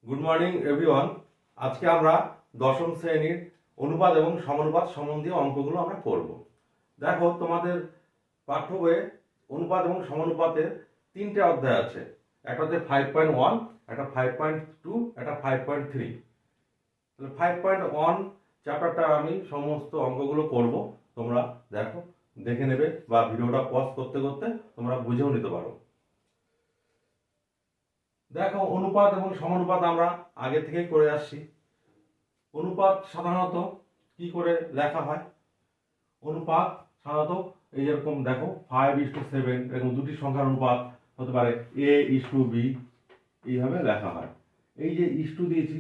Good morning everyone. আজকে আমরা দশম শ্রেণীর অনুপাত এবং সমানুপাত সম্বন্ধীয় অঙ্কগুলো আমরা করব। দেখো, তোমাদের পাঠ্য বইয়ে অনুপাত এবং সমানুপাতের তিনটে অধ্যায় আছে। একটা হচ্ছে 5.1, একটা 5.2, একটা 5.3। তাহলে 5.1 চ্যাপ্টারটা আমি সমস্ত অঙ্কগুলো করব। তোমরা দেখে নেবে বা ভিডিওটা পজ করতে করতে তোমরা বুঝেও নিতে পারো। দেখো, অনুপাত এবং সমানুপাত আমরা আগে থেকেই করে আসছি। অনুপাত সাধারণত কি করে লেখা হয়? অনুপাত সাধারণত এই যেরকম দেখো 5:7 এরকম দুটি সংখ্যার অনুপাত হতে পারে A:B, এইভাবে লেখা হয়। এই যে ইস্টু দিয়েছি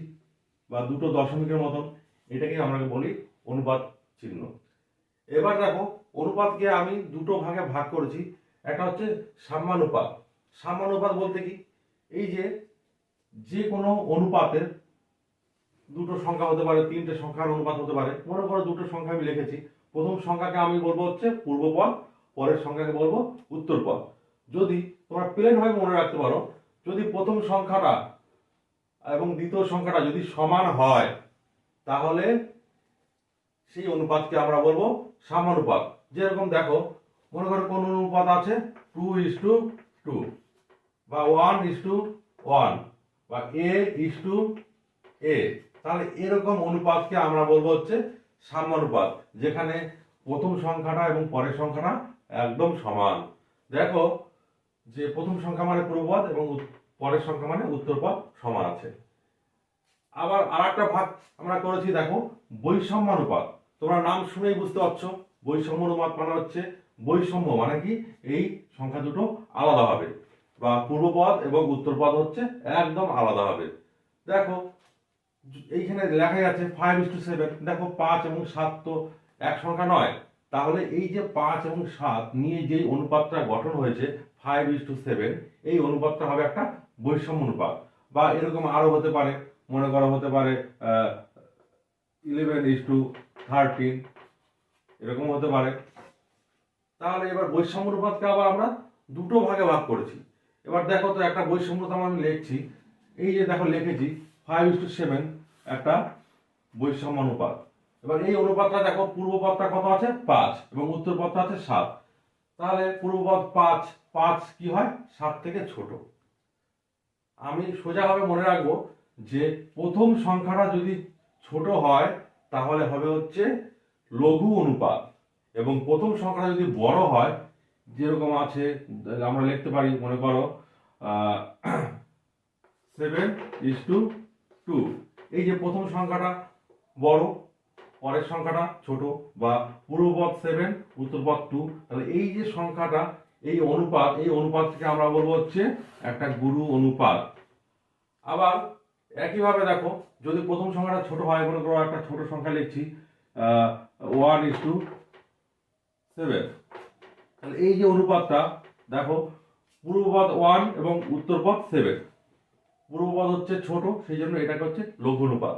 বা দুটো দশমিকের মতন, এটাকে আমরা বলি অনুপাত চিহ্ন। এবার দেখো, অনুপাতকে আমি দুটো ভাগে ভাগ করেছি। একটা হচ্ছে সাম্যানুপাত। সাম্যানুপাত বলতে কি, এই যে কোনো অনুপাতের দুটো সংখ্যা হতে পারে, তিনটে সংখ্যার অনুপাত হতে পারে। মনে করো দুটো সংখ্যা আমি লিখেছি, প্রথম সংখ্যাকে আমি বলবো হচ্ছে পূর্বপদ, পরের সংখ্যাকে বলবো উত্তরপদ। যদি তোমরা প্লেন ভাবে মনে রাখতে পারো, যদি প্রথম সংখ্যাটা এবং দ্বিতীয় সংখ্যাটা যদি সমান হয়, তাহলে সেই অনুপাতকে আমরা বলবো সাম্যানুপাত। যেরকম দেখো, মনে করো কোন অনুপাত আছে 2:2 বা 1:1 বা A:A, তাহলে এরকম অনুপাতকে আমরা বলবো হচ্ছে সাম্যানুপাত, যেখানে প্রথম সংখ্যাটা এবং পরের সংখ্যাটা একদম সমান। দেখো যে প্রথম সংখ্যা মানে পূর্বপদ এবং পরের সংখ্যা মানে উত্তরপদ সমান আছে। আবার আরেকটা ভাগ আমরা করেছি, দেখো বৈষম্যানুপাত। তোমরা নাম শুনেই বুঝতে পারছো, বৈষম্যানুপাত মানে হচ্ছে বৈষম্য মানে কি, এই সংখ্যা দুটো আলাদা হবে বা পূর্বপদ এবং উত্তরপদ হচ্ছে একদম আলাদা হবে। দেখো এইখানে লেখা আছে 5:7। দেখো 5 এবং 7 তো এক সংখ্যা নয়, তাহলে এই যে 5 এবং 7 নিয়ে যে অনুপাতটা গঠন হয়েছে 5:7, এই অনুপাতটা হবে একটা বৈষম্য অনুপাত। বা এরকম আরো হতে পারে, মনে করো হতে পারে 11:13, এরকম হতে পারে। তাহলে এবার বৈষম্য অনুপাতকে আবার আমরা দুটো ভাগে ভাগ করেছি। এবার দেখো তো, একটা বৈষম্য আমি লিখছি, এই যে দেখো লিখেছি 5:7 একটা বৈষম্য অনুপাত। এবার এই অনুপাতটা দেখো, পূর্বপদটা কত আছে 5 এবং উত্তরপদটা আছে 7। তাহলে পূর্বপদ 5, 5 কি হয় 7 থেকে ছোট। আমি সোজাভাবে মনে রাখবো যে প্রথম সংখ্যাটা যদি ছোট হয় তাহলে হবে হচ্ছে লঘু অনুপাত, এবং প্রথম সংখ্যাটা যদি বড় হয়, যেরকম আছে আমরা লিখতে পারি, মনে করো 7:2। এই যে প্রথম সংখ্যাটা বড়, পরের সংখ্যাটা ছোট, বা পূর্বপদ 7, উত্তরপদ 2, তাহলে এই যে সংখ্যাটা, এই অনুপাতকে আমরা বলবো হচ্ছে একটা গুরু অনুপাত। আবার একইভাবে দেখো, যদি প্রথম সংখ্যাটা ছোট হয়, মনে করো একটা ছোট সংখ্যা লিখছি 1:7, তাহলে এই যে অনুপাতটা দেখো, পূর্বপদ 1 এবং উত্তরপদ 7, পূর্বপদ হচ্ছে ছোট, সেই জন্য এটাকে হচ্ছে লঘু অনুপাত।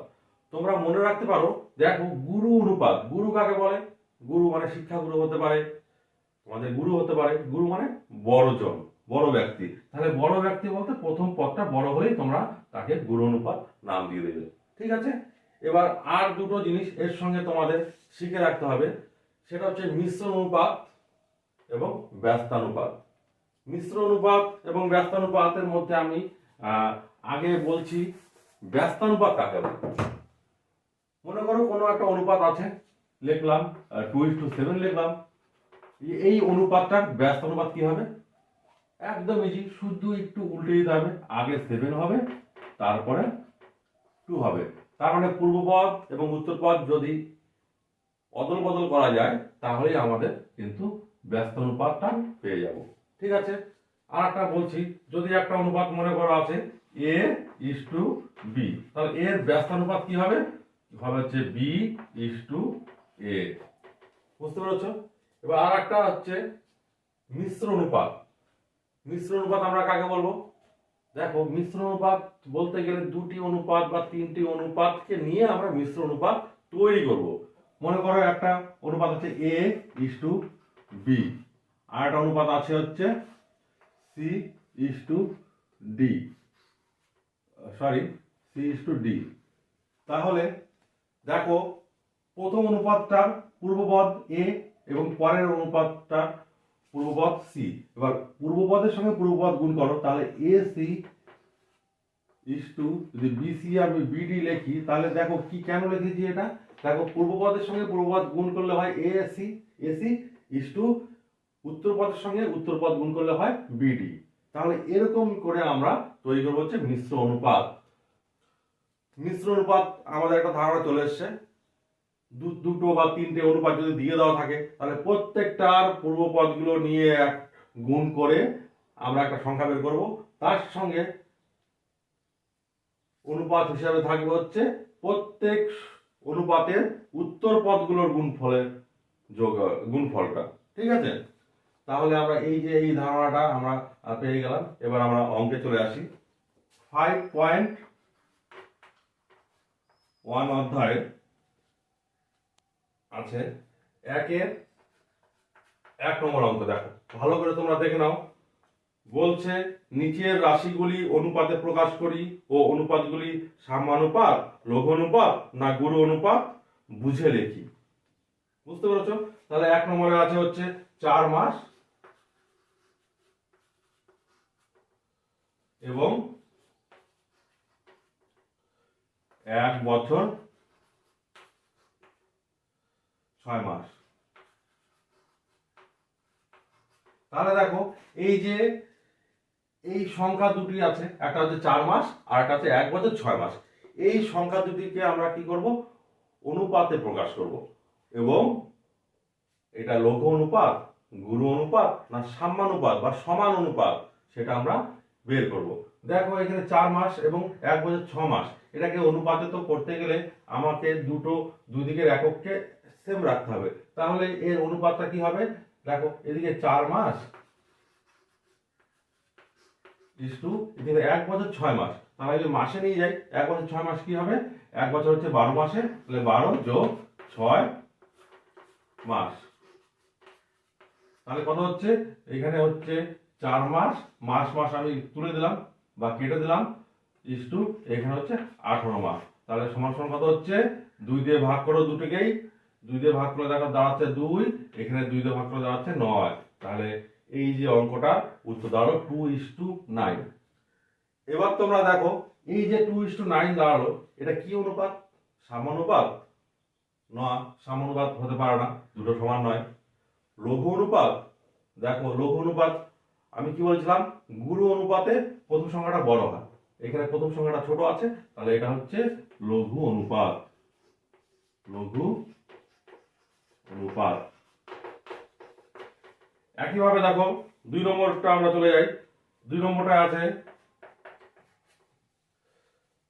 তোমরা মনে রাখতে পারো, দেখো গুরু অনুপাত, গুরু কাকে বলে? গুরু মানে শিক্ষা গুরু হতে পারে, তোমাদের গুরু হতে পারে, গুরু মানে বড়জন, বড় ব্যক্তি। তাহলে বড় ব্যক্তি বলতে প্রথম পদটা বড় হলেই তোমরা তাকে গুরু অনুপাত নাম দিয়ে দেবে। ঠিক আছে? এবার আর দুটো জিনিস এর সঙ্গে তোমাদের শিখে রাখতে হবে, সেটা হচ্ছে মিশ্র অনুপাত এবং ব্যস্তানুপাত। মিশ্র অনুপাত এবং ব্যস্তানুপাতের মধ্যে আমি আগে বলছি ব্যস্তানুপাত কাকে বলে। মনে করো কোনো একটা অনুপাত আছে, লিখলাম 2:7 লিখলাম। এই অনুপাতটার ব্যস্তানুপাত কি হবে? একদম ইজি, শুধু একটু উল্টে দিতে হবে, আগে 7 হবে, তারপরে 2 হবে। তার মানে পূর্বপদ এবং উত্তরপদ যদি অদল বদল করা যায়, তাহলেই আমাদের কিন্তু ব্যস্তানুপাতটা পেয়ে যাব। ঠিক আছে? আর একটা বলছি, যদি একটা অনুপাত মনে করা আছে A:B, তাহলে এর ব্যস্তানুপাত কি হবে? হবে হচ্ছে B:A। বুঝতে পেরেছো? এবার আর একটা হচ্ছে মিশ্র অনুপাত। মিশ্র অনুপাত আমরা কাকে বলবো? দেখো, মিশ্র অনুপাত বলতে গেলে দুটি অনুপাত বা তিনটি অনুপাতকে নিয়ে আমরা মিশ্র অনুপাত তৈরি করব। মনে করো একটা অনুপাত আছে A:B, আর একটা অনুপাত আছে হচ্ছে C:D, C/D। তাহলে দেখো প্রথম অনুপাতটার পূর্বপদ A এবং পরের অনুপাতটার পূর্বপদ C। এবার পূর্বপদের সঙ্গে পূর্বপদ গুণ করো, তাহলে AC যদি BC আমি BD লিখি, তাহলে দেখো কি কেন লিখেছি এটা। দেখো পূর্বপদের সঙ্গে পূর্বপদ গুণ করলে হয় AC উত্তরপদের সঙ্গে উত্তরপদ গুণ করলে হয় BD। তাহলে এরকম করে আমরা তৈরি করবো হচ্ছে মিশ্র অনুপাত। মিশ্র অনুপাত আমাদের একটা ধারণা চলে এসছে। দুটো বা তিনটে অনুপাত যদি দিয়ে দেওয়া থাকে, তাহলে প্রত্যেকটার পূর্বপদগুলো নিয়ে গুণ করে আমরা একটা সংখ্যা বের করব। তার সঙ্গে অনুপাত হিসাবে থাকবে হচ্ছে প্রত্যেক অনুপাতের উত্তর পদগুলোর গুণফলটা। ঠিক আছে, তাহলে আমরা এই ধারণাটা আমরা পেয়ে গেলাম। এবার আমরা অঙ্কে চলে আসি। 5.1 অধ্যায়ে আছে 1 নম্বর অঙ্ক। দেখো ভালো করে তোমরা দেখে নাও। বলছে নিচের রাশিগুলি অনুপাতে প্রকাশ করি ও অনুপাতগুলি সাম্যানুপাত, লঘু অনুপাত না গুরু অনুপাত বুঝে লিখি। বুঝতে পেরেছো? তাহলে 1 নম্বরে আছে হচ্ছে 4 মাস এবং 1 বছর 6 মাস। তাহলে দেখো এই সংখ্যা দুটি আছে, একটা হচ্ছে 4 মাস আর একটা হচ্ছে 1 বছর 6 মাস। এই সংখ্যা দুটিকে আমরা কি করব, অনুপাতে প্রকাশ করব। এবং এটা লঘু অনুপাত, গুরু অনুপাত না সাম্যানুপাত বা সমান অনুপাত, সেটা আমরা বের করব। দেখো এখানে 4 মাস এবং 1 বছর 6 মাস, এটাকে অনুপাতে তো করতে গেলে আমাকে দুই দিকের একককে সেম রাখতে হবে। তাহলে এর অনুপাতটা কি হবে, দেখো এদিকে 4 মাস এদিকে 1 বছর 6 মাস। তাহলে যদি মাসে নিয়ে যাই, 1 বছর 6 মাস কি হবে, 1 বছর হচ্ছে 12 মাসে, তাহলে 12 যোগ 6 মাস। তাহলে কত হচ্ছে, এখানে হচ্ছে 4 মাস, মাস আমি তুলে দিলাম বা কেটে দিলাম, এখানে হচ্ছে 18 মাস। তাহলে সমান সমান কত হচ্ছে, 2 দিয়ে ভাগ করো দুটোকেই, 2 দিয়ে ভাগ করে দেখো দাঁড়াচ্ছে 2, এখানে 2 দিয়ে ভাগ করে দাঁড়াচ্ছে 9। তাহলে এই যে অঙ্কটা উত্তর দাঁড়ালো 2:9। এবার তোমরা দেখো এই যে 2:9 দাঁড়ালো, এটা কি অনুপাত, সাম্যানুপাত না, সাম্যানুপাত হতে পারে না, দুটো সমান নয়। লঘু অনুপাত, দেখো লঘু অনুপাত আমি কি বলছিলাম, গুরু অনুপাতে প্রথম সংখ্যাটা বড় হয়, এখানে প্রথম সংখ্যাটা ছোট আছে, তাহলে এটা হচ্ছে লঘু অনুপাত। লঘু অনুপাত। একইভাবে দেখো 2 নম্বরটা আমরা চলে যাই। 2 নম্বরটা আছে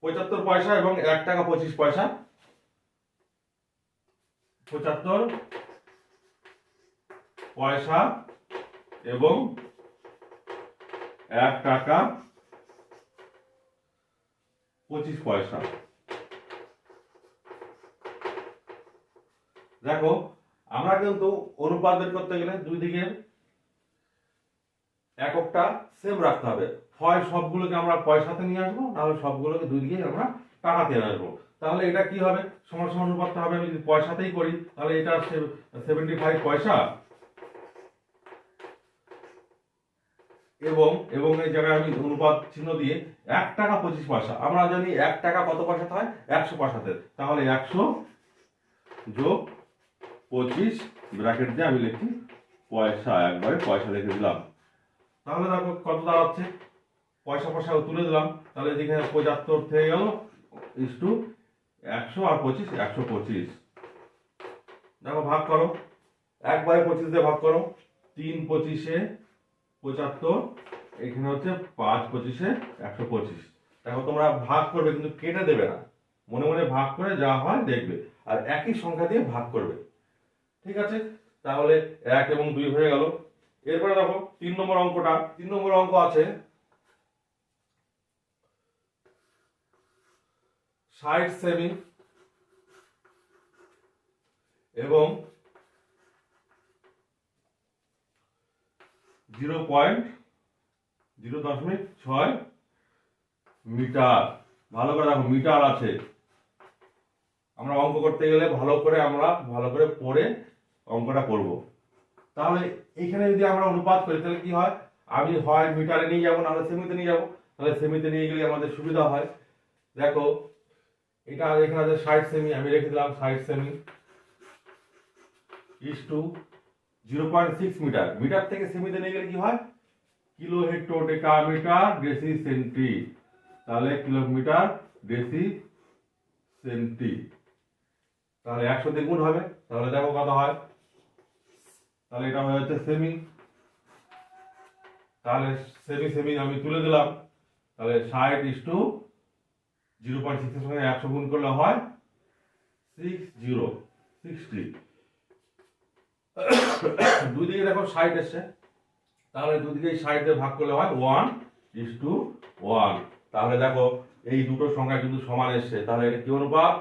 75 পয়সা এবং 1 টাকা 25 পয়সা। 75 পয়সা এবং 1 টাকা 25 পয়সা। দেখো আমরা কিন্তু অনুপাত বের করতে গেলে দুই দিকের এককটা সেম রাখতে হবে। হয় সবগুলোকে আমরা পয়সাতে নিয়ে আসবো, নাহলে সবগুলোকে দুই দিকে আমরা টাকাতে নিয়ে আসবো। তাহলে এটা কি হবে, সমান সমান অনুপাতটা হবে। আমি যদি পয়সাতেই করি, তাহলে এটা 75 পয়সা এবং এই জায়গায় আমি অনুপাত চিহ্ন দিয়ে 1 টাকা 25 পয়সা। আমরা জানি 1 টাকা কত পয়সাতে হয়, 100 পয়সাতে। তাহলে 100 যোগ 25 ব্র্যাকেট দিয়ে আমি লিখি পয়সা, একবারে পয়সা লিখে দিলাম। তাহলে দেখো কত দাঁড়াচ্ছে, পয়সা তুলে দিলাম, তাহলে এদিকে 75 থেকে গেল 100 আর 25 125। দেখো ভাগ করো, একবারে 25 দিয়ে ভাগ করো, 3 25-এ 75, এখানে হচ্ছে 5 25-এ 125। দেখো তোমরা ভাগ করবে কিন্তু কেটে দেবে না, মনে মনে ভাগ করে যা হয় দেখবে, আর একই সংখ্যা দিয়ে ভাগ করবে। ঠিক আছে, তাহলে 1 এবং 2 হয়ে গেল। এরপরে দেখো 3 নম্বর অঙ্কটা। 3 নম্বর অঙ্ক আছে 60 সেমি এবং 0.6 মিটার। ভালো করে দেখো মিটার আছে, আমরা অঙ্ক করতে গেলে ভালো করে পড়ে অঙ্কটা করব। তাহলে এইখানে যদি আমরা অনুপাত করি তাহলে কি হয়, আমি হয় মিটারে নিয়ে যাবো, নাহলে সেমিতে নিয়ে যাবো। তাহলে সেমিতে নিয়ে গেলে আমাদের সুবিধা হয়। দেখো এটা এখানে আছে 60 সেমি, আমি রেখে দিলাম 60 সেমি ইস টু 0.6 মিটার। মিটার থেকে সেমিতে নিয়ে গেলে কি হয়, kilo hecto deca metre deci centi. তাহলে কিলোমিটার ডেসি সেন্টি, তাহলে 100 দিয়ে গুণ হবে। তাহলে দেখো কত হয়, তাহলে এটা হয়ে যাচ্ছে সেমি। তাহলে সেমি আমি তুলে দিলাম। তাহলে 60 ইস টু 0.6 এর সঙ্গে 100 গুণ করলে হয় 60। দুই দিকে দেখো 60 এসছে, তাহলে দুদিকে 60 দিয়ে ভাগ করলে হয় 1:1। তাহলে দেখো এই দুটো সংখ্যা কিন্তু সমান এসছে, তাহলে এটা কি অনুপাত,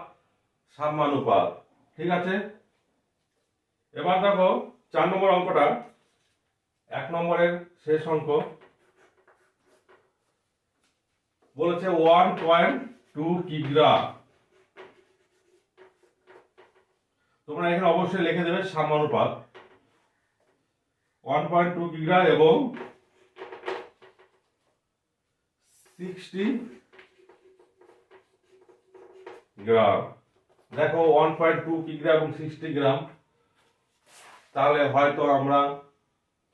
সাম্যানুপাত। ঠিক আছে, এবার দেখো 4 নম্বর অঙ্কটা, 1 নম্বরের শেষ অঙ্ক বলেছে 1.2 কিগ্রা। তোমরা এখানে অবশ্যই লিখে দেবে সাম্যানুপাত। 1.2 কিগ্রা এবং 60 গ্রাম। দেখো 1.2 কিগ্রা এবং 60 গ্রাম, তাহলে হয়তো আমরা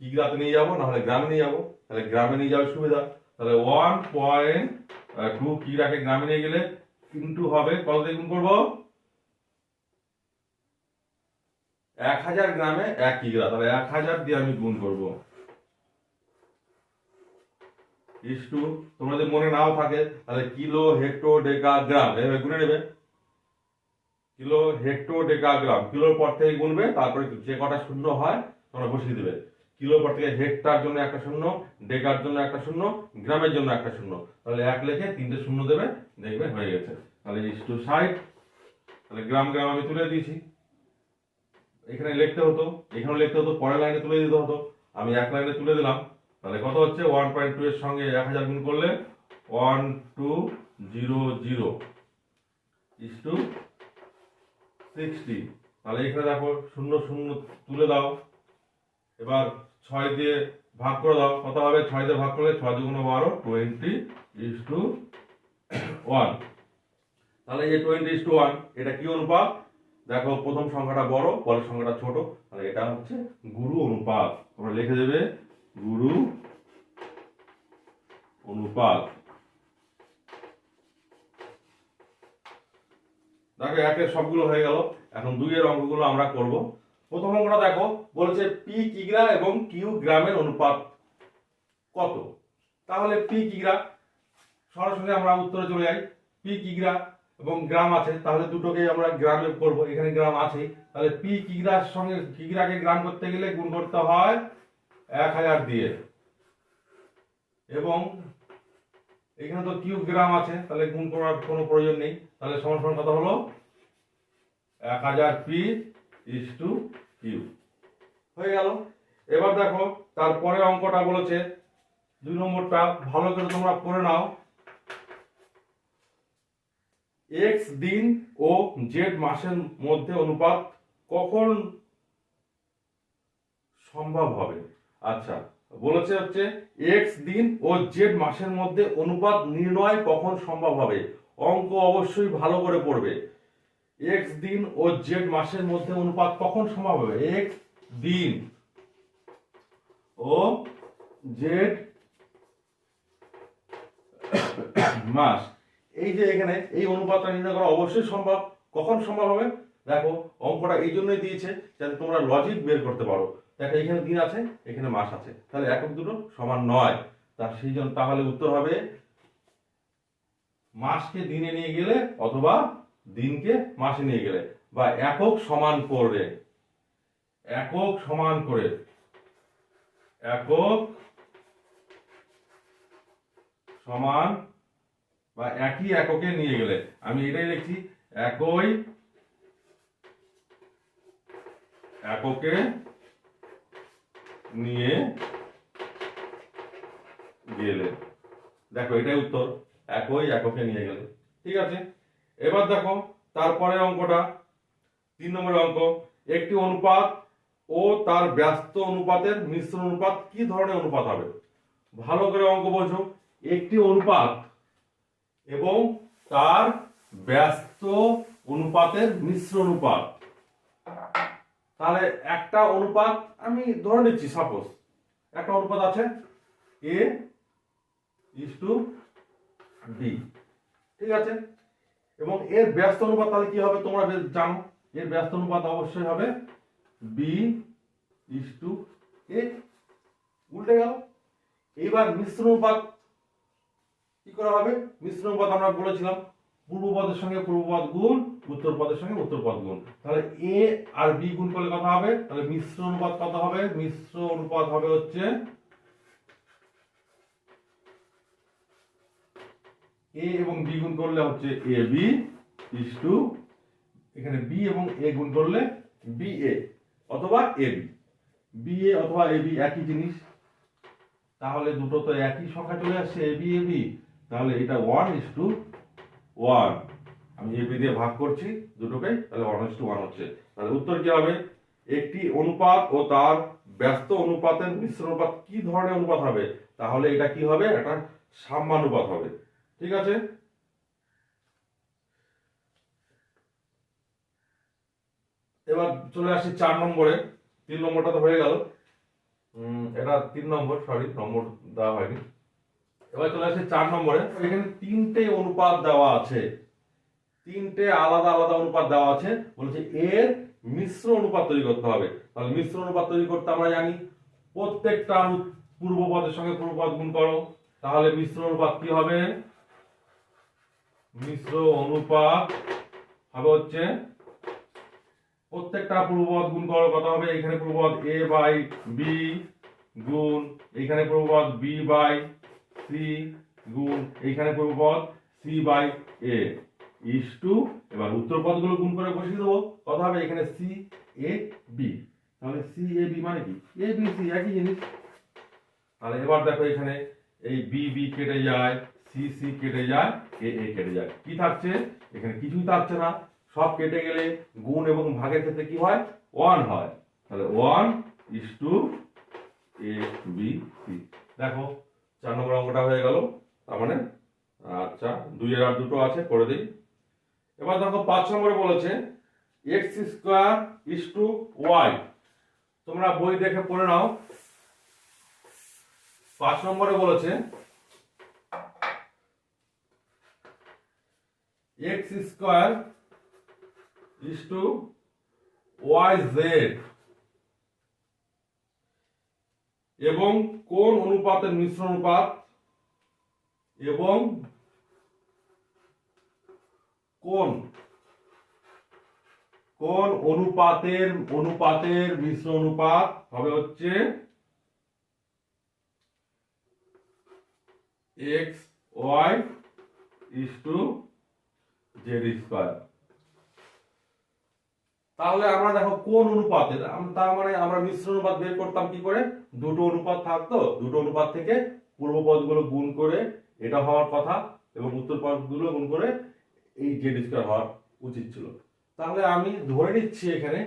কিগ্রাতে নিয়ে যাবো, নাহলে গ্রামে নিয়ে যাবো। তাহলে গ্রামে নিয়ে যাওয়ার সুবিধা, তাহলে 1.2 কিগ্রাকে গ্রামে নিয়ে গেলে ইনটু হবে, কত দিয়ে গুণ করবো, 1000 গ্রামে 1 কিগ্রা, তাহলে 1000 দিয়ে আমি গুণ করবো ইস টু, তোমরা যদি মনে নাও থাকে তাহলে কিলো হেক্টর ডেকা গ্রাম এভাবে গুনে নেবে। কিলো হেক্টর ডেকা গ্রাম, কিলোর পর থেকে গুনবে, তারপরে যে কটা শূন্য হয় তোমরা বসিয়ে দেবে। কিলোর পর থেকে হেক্টর জন্য একটা শূন্য, ডেকার জন্য একটা শূন্য, গ্রামের জন্য একটা শূন্য, তাহলে 1 লিখে 3টে শূন্য দেবে, দেখবে হয়ে গেছে। তাহলে ইস টু 60। তাহলে গ্রাম আমি তুলে দিয়েছি, এখানে লিখতে হতো, এখানে লিখতে হতো, পরের লাইনে তুলে দিতে হতো, আমি এক লাইনে তুলে দিলাম। তাহলে কত হচ্ছে, 1.2 এর সঙ্গে 1000 গুণ করলে 1200 ইস টু 60। তাহলে এখানে দেখো শূন্য শূন্য তুলে দাও, এবার 6 দিয়ে ভাগ করে দাও, কত হবে, 6 দিয়ে ভাগ করলে 6 দুগুণ 12, 20 ইস টু 1। তাহলে এই 20 ইস টু 1 এটা কি অনুপাত, দেখো প্রথম সংখ্যাটা বড়, পরের সংখ্যাটা ছোট, তাহলে এটা হচ্ছে গুরু অনুপাত। তোমরা লিখে দেবে গুরু অনুপাত। দেখো একের সবগুলো হয়ে গেল, এখন 2 এর অঙ্কগুলো আমরা করব। প্রথম অঙ্কটা দেখো, বলেছে পি কিগ্রা এবং কিউ গ্রামের অনুপাত কত। তাহলে পি কিগ্রা, সরাসরি আমরা উত্তরে চলে যাই। পি কিগ্রা এবং গ্রাম আছে, তাহলে দুটোকেই আমরা গ্রামে করব, এখানে গ্রাম আছেই। তাহলে পি কিগ্রার সঙ্গে কিগ্রাকে গ্রাম করতে গেলে গুণ করতে হয় 1000 দিয়ে, এবং এখানে তো কিউ গ্রাম আছে, তাহলে গুণ করার কোনো প্রয়োজন নেই। তাহলে সমান সমান কত হলো, 1000 পি ইস টু কিউ হয়ে গেল। এবার দেখো তারপরে অঙ্কটা বলেছে 2 নম্বরটা, ভালো করে তোমরা পড়ে নাও। এক্স দিন ও জেড মাসের মধ্যে অনুপাত কখন সম্ভব হবে। আচ্ছা, বলেছে হচ্ছে এক্স দিন ও জেড মাসের মধ্যে অনুপাত নির্ণয় কখন সম্ভব হবে। অঙ্ক অবশ্যই ভালো করে পড়বে। এক্স দিন ও জেড মাসের মধ্যে অনুপাত কখন সম্ভব হবে, এক্স দিন ও জেড মাস, এই যে এখানে এই অনুপাতটা নির্ণয় করা অবশ্যই সম্ভব। কখন সম্ভব হবে, দেখো অঙ্কটা এই জন্যই দিয়েছে যাতে তোমরা লজিক বের করতে পারো। দেখো এখানে দিন আছে, এখানে মাস আছে, তাহলে একক দুটো সমান নয়, সেই জন্য তাহলে উত্তর হবে মাসকে দিনে নিয়ে গেলে অথবা দিনকে মাসে নিয়ে গেলে, বা একক সমান করে, একক সমান করে, একক সমান বা একই এককে নিয়ে গেলে, আমি এটাই লিখছি, একই এককে নিয়ে গেলে। দেখো এটাই উত্তর, একই এককে নিয়ে গেলে। ঠিক আছে, এবার দেখো তারপরে অঙ্কটা 3 নম্বরের অঙ্ক, একটি অনুপাত ও তার ব্যস্ত অনুপাতের মিশ্র অনুপাত কি ধরনের অনুপাত হবে? ভালো করে অঙ্ক বোঝো। একটি অনুপাত এবং তার ব্যস্ত অনুপাতের মিশ্র অনুপাত, তাহলে একটা অনুপাত আমি ধরে নিচ্ছি, সাপোজ একটা অনুপাত আছে a is to b, ঠিক আছে, এবং এর ব্যস্ত অনুপাত তাহলে কি হবে তোমরা বেশ জানো, এর ব্যস্ত অনুপাত অবশ্যই হবে b is to a, উল্টে গেল। এবার মিশ্র অনুপাত কি করা হবে? মিশ্র অনুপাত আমরা বলেছিলাম পূর্ব পদের সঙ্গে পূর্ব পদ গুণ, উত্তর পদের সঙ্গে উত্তর পদ গুণ, তাহলে a আর b গুণ করলে কত হবে? তাহলে মিশ্র অনুপাত কত হবে? মিশ্র অনুপাত হবে হচ্ছে a এবং b গুণ করলে হচ্ছে ab is to, এখানে b এবং a গুণ করলে ba অথবা ab, ba অথবা ab একই জিনিস, তাহলে দুটো তো একই সংখ্যা চলে আসছে ab ab, তাহলে এটা 1:1, আমি ab দিয়ে ভাগ করছি দুটোকে, তাহলে 1:1 হচ্ছে। তাহলে উত্তর কি হবে? একটি অনুপাত ও তার ব্যস্ত অনুপাতের মিশ্র অনুপাত কি ধরনের অনুপাত হবে? তাহলে এটা কি হবে? একটা সাম্যানুপাত হবে, ঠিক আছে। এবার চলে আসি 4 নম্বরে, 3 নম্বরটা তো হয়ে গেল, এটা 3 নম্বর, সরি নম্বর দেওয়া হয়নি। এবার চলে আসি 4 নম্বরে, এখানে 3টে অনুপাত দেওয়া আছে, 3টে আলাদা আলাদা অনুপাত দেওয়া আছে, বলছে এর মিশ্র অনুপাত তৈরি করতে হবে। তাহলে মিশ্র অনুপাত তৈরি করতে আমরা জানি প্রত্যেকটা পূর্ব পদের সঙ্গে পূর্ব পদ গুণ করো, তাহলে মিশ্র অনুপাত কি হবে? মিশ্র অনুপাত হবে হচ্ছে প্রত্যেকটা পূর্বপদ গুণ করো, কত হবে? এখানে পূর্বপদ a বাই b গুণ, এখানে পূর্বপদ b বাই c গুণ, এইখানে পূর্বপদ c by a is to, এবার উত্তর পদগুলো গুণ করে বসিয়ে দেবো, কত হবে? এখানে c a b, তাহলে c a b মানে কি? a b c একই জিনিস। তাহলে এবার দেখো এখানে এই b b কেটে যায়, c c কেটে যায়, a a কেটে যায়, কি থাকছে? এখানে কিছুই থাকছে না, সব কেটে গেলে গুণ এবং ভাগের ক্ষেত্রে কি হয়? 1 হয়, তাহলে 1:a b c। দেখো 4 নম্বর অঙ্কটা হয়ে গেল, তার মানে আচ্ছা 2 এর আর দুটো আছে, করে দিই। এবার দেখো 5 নম্বরে বলেছে x² y, তোমরা বই দেখে পড়ে নাও। 5 নম্বরে বলেছে x² yz এবং কোন অনুপাতের মিশ্র অনুপাত, এবং কোন অনুপাতের মিশ্র অনুপাত হবে হচ্ছে xy/z²। তাহলে আমরা দেখো কোন অনুপাতের, তার মানে আমরা মিশ্র অনুপাত বের করতাম কি করে? দুটো অনুপাত থাকতো, দুটো অনুপাত থেকে পূর্ব পদগুলো গুণ করে এটা হওয়ার কথা, এবং উত্তর পদগুলো গুণ করে এই z² হওয়ার উচিত ছিল। তাহলে আমি ধরে নিচ্ছি এখানে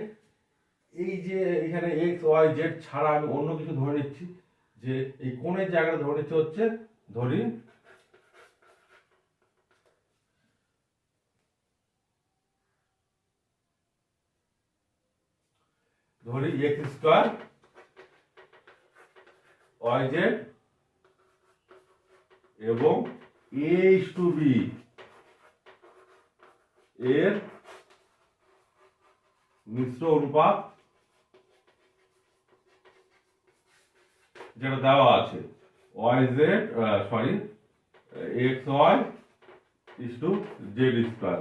এই যে এখানে x y z ছাড়া আমি অন্য কিছু ধরে নিচ্ছি, যে এই কোণের জায়গাটা ধরে নিচ্ছে হচ্ছে, ধরি x² yz এবং a/b এর মিশ্র অনুপাত যেটা দেওয়া আছে yz সরি xy/z²।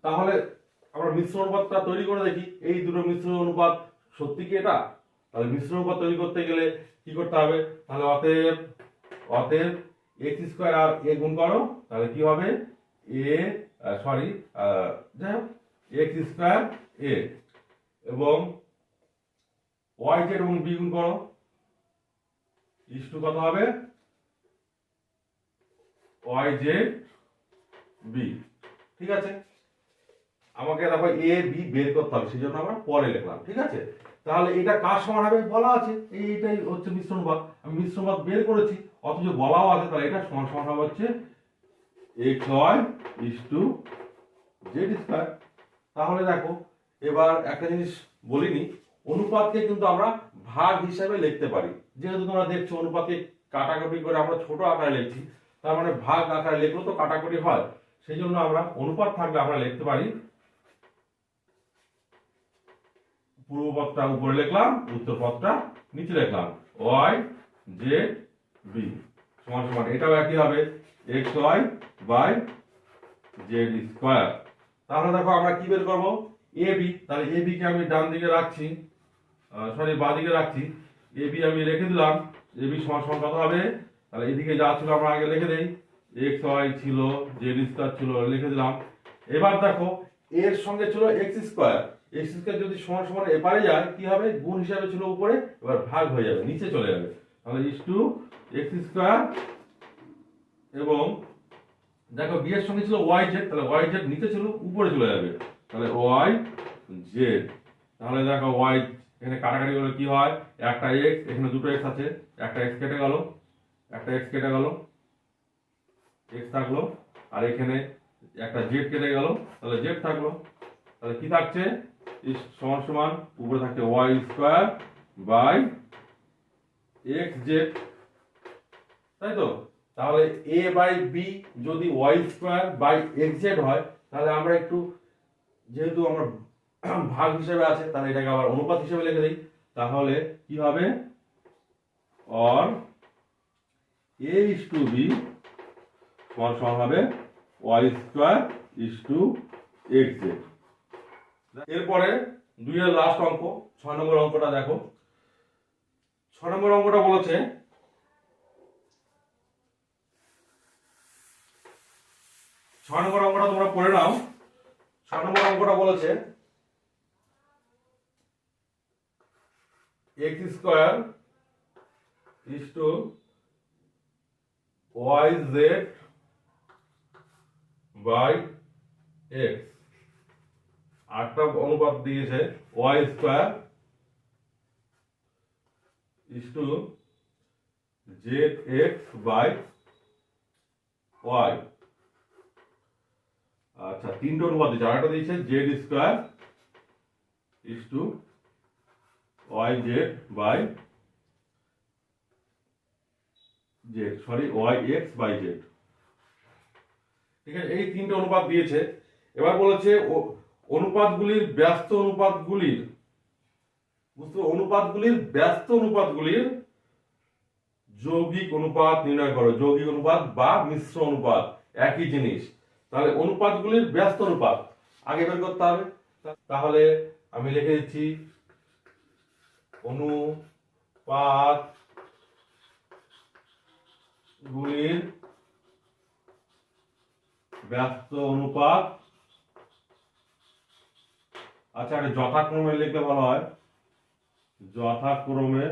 তাহলে আমরা মিশ্র অনুপাতটা তৈরি করে দেখি, এই দুটো মিশ্র অনুপাত সত্যি কি এটা? তাহলে মিশ্র অনুপাত তৈরি করতে গেলে কি করতে হবে? তাহলে অতএব x² আর a গুণ করো, তাহলে কি হবে? যাই হোক x² a, এবং yz এবং b গুণ করো, ইস টু কত হবে? yz b. ঠিক আছে, আমাকে দেখো এ বি বের করতে হবে, সেই জন্য আমরা পরে লিখলাম। ঠিক আছে, তাহলে এটা কার সমান হবে বলা আছে, এইটাই হচ্ছে মিশ্র অনুপাত, আমি মিশ্র অনুপাত বের করেছি, অথচ বলাও আছে, তাহলে এটা সমান সমান হবে হচ্ছে x Y is to z square. তাহলে দেখো এবার একটা জিনিস বলিনি, অনুপাতকে কিন্তু আমরা ভাগ হিসাবে লিখতে পারি। যেহেতু তোমরা দেখছো অনুপাতকে কাটাকাটি করে আমরা ছোট আকারে লিখছি, তার মানে ভাগ আকারে লিখলেও তো কাটাকাটি হয়, সেই জন্য আমরা অনুপাত থাকলে আমরা লিখতে পারি, পূর্ব পদটা উপরে লিখলাম, উত্তর পদটা নিচে লিখলাম, ওয়াই জেড বি সমান সমান, এটাও একই হবে x y by z square. তাহলে দেখো আমরা কি বের করবো, এ বি, তাহলে এ বি কে আমি ডান দিকে রাখছি, সরি বাঁ দিকে রাখছি, এ বি আমি রেখে দিলাম, এ বি সমান সমান কত হবে, তাহলে এদিকে যা ছিল আমরা আগে লিখে দেই, এক্স ওয়াই ছিল, জেড স্কয়ার ছিল, লিখে দিলাম। এবার দেখো এর সঙ্গে ছিল এক্স স্কয়ার, এক্স স্কয়ার যদি সমান সমান এপারে যায় কি হবে, গুণ হিসাবে ছিল উপরে, এবার ভাগ হয়ে যাবে, নিচে চলে যাবে, তাহলে ইস টু এক্স স্কয়ার, এবং দেখো বি এর সঙ্গে ছিল ওয়াই জেড, তাহলে ওয়াই জেড নিচে ছিল উপরে চলে যাবে, তাহলে ওয়াই জেড। তাহলে দেখো ওয়াই এখানে কাটাকাটি করলে কি হয়, একটা এক্স, এখানে দুটো এক্স আছে, একটা এক্স কেটে গেল, একটা এক্স কেটে গেল, এক্স থাকলো, আর এখানে একটা জেড কেটে গেল, তাহলে জেড থাকলো, তাহলে কি থাকছে, সমান সমান উপরে থাকছে y square by x z, তাই তো। তাহলে এ বাই বি যদি y square by x z হয়, তাহলে আমরা একটু, যেহেতু আমরা ভাগ হিসেবে আছে, তাহলে এটাকে আবার অনুপাত হিসেবে লিখে দিই, তাহলে কি হবে, or a is to b সমান সমান হবে y square is to x z. এরপরে 2 এর লাস্ট অঙ্ক 6 নম্বর অঙ্কটা দেখো, 6 নম্বর অঙ্কটা বলেছে, 6 নম্বর অঙ্কটা তোমরা পড়ে নাও। 6 নম্বর অঙ্কটা বলেছে x square is to y z by x, আটটা অনুপাত দিয়েছে, y square is to z x by y. আচ্ছা, তিনটে অনুপাত দিয়েছে, আরেকটা দিয়েছে z square is to y z by z, sorry y x by z. ঠিক আছে, এই তিনটে অনুপাত দিয়েছে। এবার বলেছে অনুপাতগুলির ব্যস্ত অনুপাতগুলির, বুঝতে, অনুপাতগুলির ব্যস্ত অনুপাতগুলির যৌগিক অনুপাত নির্ণয় করো। যৌগিক অনুপাত বা মিশ্র অনুপাত একই জিনিস, তাহলে অনুপাতগুলির ব্যস্ত অনুপাত আগে বের করতে হবে। তাহলে আমি লিখে দিচ্ছি অনুপাত গুলির ব্যস্ত অনুপাত। আচ্ছা, এটা যথাক্রমে লিখতে ভালো হয়, যথাক্রমে